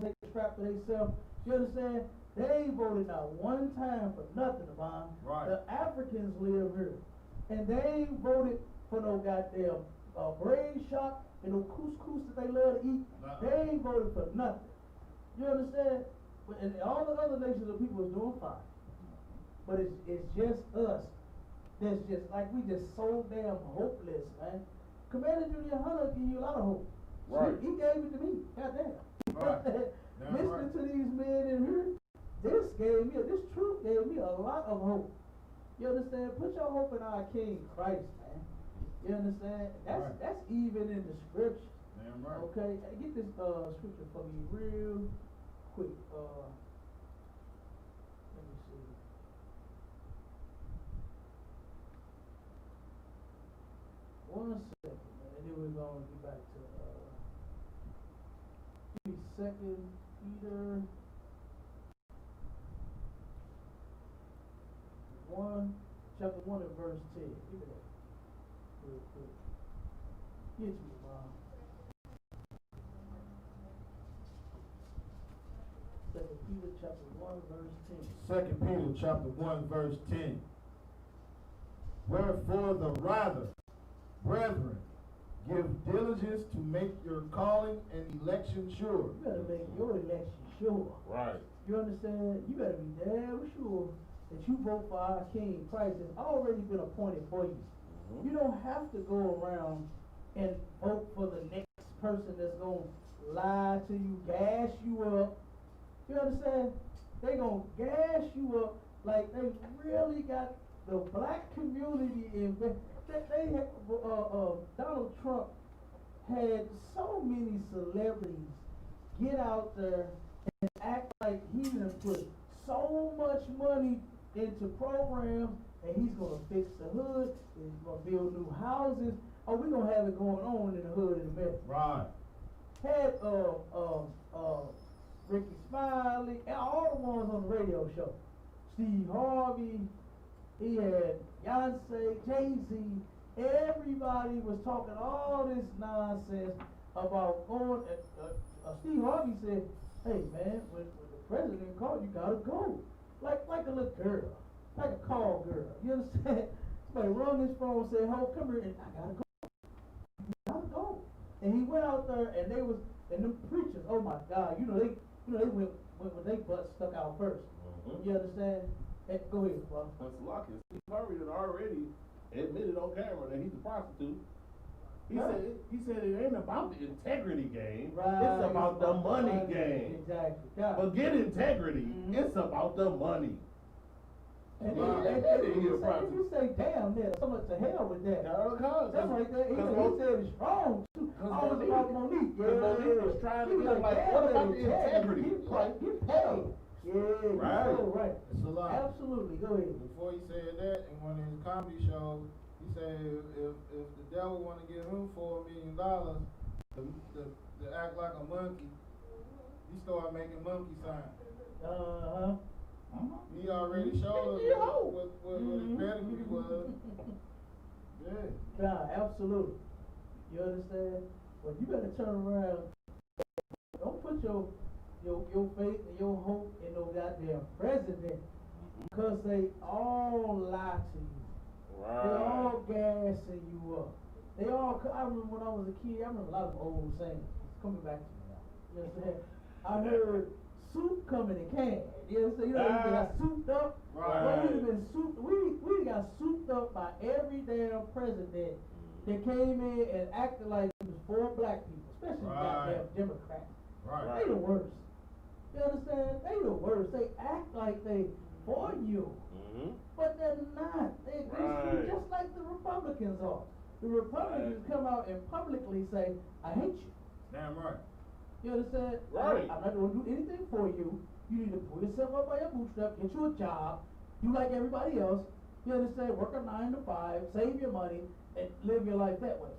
they can strap to themselves. You understand? They ain't voted not one time for nothing, Devon. Right. The Africans live here. And they ain't voted for no goddamn brain shop and no couscous that they love to eat. They ain't voted for nothing. You understand? And all the other nations of people is doing fine. But it's just us. That's just like we just so damn hopeless, man. Commander Junior Hunter gave you a lot of hope. Right. He gave it to me. Goddamn. Right. Listening to these men in here, this truth gave me a lot of hope. You understand? Put your hope in our King Christ, man. You understand? That's even in the scripture. Damn right. Okay, get this scripture for me real quick. Let me see. One second, man, and then we're gonna get back to give me 2 Peter 1, chapter 1 and verse 10. Give me that real quick. Get you, Mom. Second Peter chapter 1, verse 10. 2 Peter chapter 1 verse 10. Wherefore the rather, brethren, give diligence to make your calling and election sure. You better make your election sure. Right. You understand? You better be damn sure that you vote for our King. Christ has already been appointed for you. Mm-hmm. You don't have to go around and vote for the next person that's going to lie to you, gas you up. You understand? They going to gas you up like they really got the black community in. Donald Trump had so many celebrities get out there and act like he done put so much money into programs and he's gonna fix the hood, and he's gonna build new houses. Oh, we gonna have it going on in the hood in a minute. Right. Had Ricky Smiley and all the ones on the radio show. Steve Harvey, he had Beyonce, Jay-Z, everybody was talking all this nonsense about going, Steve Harvey said, hey man, when the president called, you gotta go. Like a little girl, like a call girl, you understand? Somebody rung his phone and said, "Ho, come here," and I gotta go. You gotta go. And he went out there and and them preachers, oh my God, they went with their butt stuck out first. Mm-hmm. You understand? Hey, go ahead, bro. That's lucky. Steve Harvey had already admitted on camera that he's a prostitute. He said it ain't about the integrity game. Right. It's about the money game. Exactly. Yeah. Forget integrity. Mhm. It's about the money. And Wow. if you say damn that, so much to hell with that. That's right there. He said it's wrong too. Always about Monique. Because Monique was trying to get like, what about the integrity? Get paid. Yeah, Right. you're so right. It's a lot. Absolutely. Go ahead. Before he said that, in one of his comedy shows, he said if the devil want to give him $4 million to act like a monkey, he started making monkey signs. Uh-huh. He already showed us what his pedigree was. Yeah. Yeah, absolutely. You understand? Well, you better turn around. Don't put your faith and your hope in no goddamn president, because they all lie to you. Right. They all gassing you up. I remember when I was a kid, I remember a lot of old sayings. It's coming back to me now. You understand? I heard soup coming in cans. You understand? You know, we got souped up. Right. Well, we'd have been souped. We got souped up by every damn president that came in and acted like he was for black people, especially goddamn Democrats. Right. They the worst. You understand? They the worst. They act like they for you, but they're not. They just like the Republicans are. The Republicans come out and publicly say, "I hate you." Damn right. You understand? Right. I'm not going to do anything for you. You need to pull yourself up by your bootstrap, get you a job, do like everybody else. You understand? Work a 9 to 5, save your money, and live your life that way.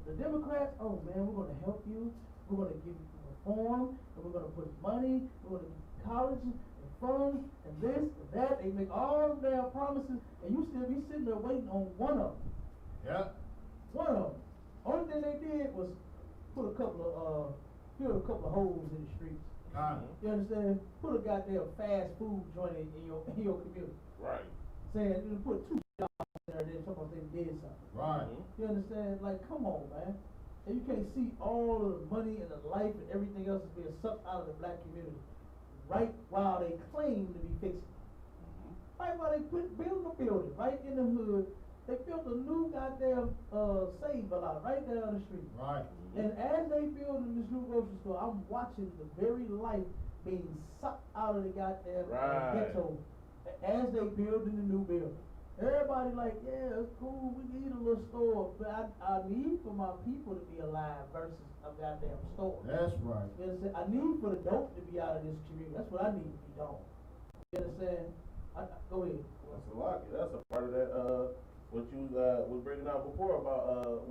The Democrats, oh man, we're going to help you. We're going to give you reform, and we're going to put money, we're going to give you colleges and funds, and this and that. They make all them damn promises, and you still be sitting there waiting on one of them. Yeah. One of them. Only thing they did was fill a couple of holes in the streets. You understand? Put a goddamn fast food joint in your community. Right. Saying you put 2 jobs there and then someone say they did something. Right. You understand? Like, come on, man. And you can't see all of the money and the life and everything else is being sucked out of the black community right while they claim to be fixing it. Right while they building a building right in the hood. They built a new goddamn Save-A-Lot right down the street. Right. And as they building this new grocery store, I'm watching the very life being sucked out of the goddamn ghetto as they building the new building. Everybody like, yeah, it's cool, we need a little store, but I need for my people to be alive versus a goddamn store. That's right. You understand? I need for the dope to be out of this community. That's what I need to be done. You understand? Go ahead. That's a lot. That's a part of that, what you was bringing out before about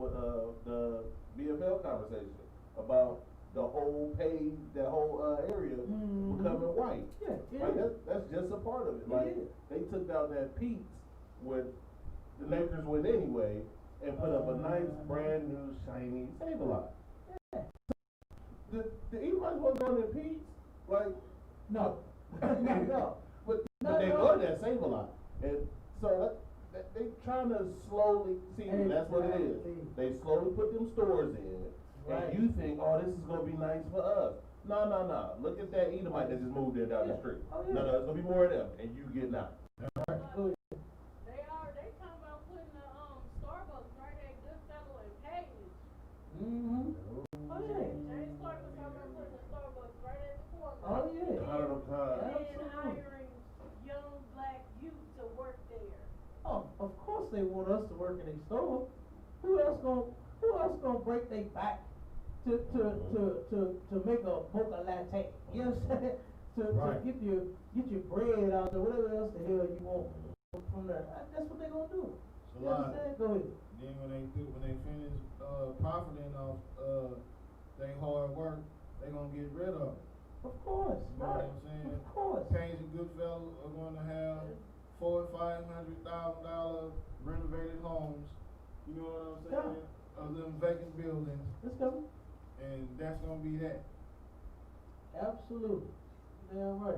the BFL conversation about the whole page, that whole area becoming white. Yeah, Like that's just a part of it. Like they took down that piece when the Lakers went anyway, and put up a nice, brand new, shiny Save-A-Lot. The Edomites wasn't going in peace, like, No. no, but they go to that Save-A-Lot, and so they trying to slowly, see, that's what it is. They slowly put them stores in, Right. and you think, oh, this is gonna be nice for us. No, look at that Edomite that just moved in down the street. Oh, yeah. No, it's gonna be more of them, and you getting out. They talking about putting the Starbucks right at Goodfellow and Page. Mm-hmm. Oh, yeah. James Clark was talking about putting the Starbucks right at the corner. Oh, yeah. And hiring young black youth to work there. Oh, of course they want us to work in a store. Who else gonna break their back to make a mocha latte? You know what I'm saying? To get your bread out there, whatever else the hell you want from there. That's what they gonna do. You know what I'm saying? Go ahead. Then when they finish profiting off their hard work, they gonna get rid of it. Of course. You know what I'm saying? Of course. Page and Goodfellow are gonna have $400,000-$500,000 renovated homes. You know what I'm saying? Of them vacant buildings, Let's go. and that's gonna be that. Absolutely. Damn right.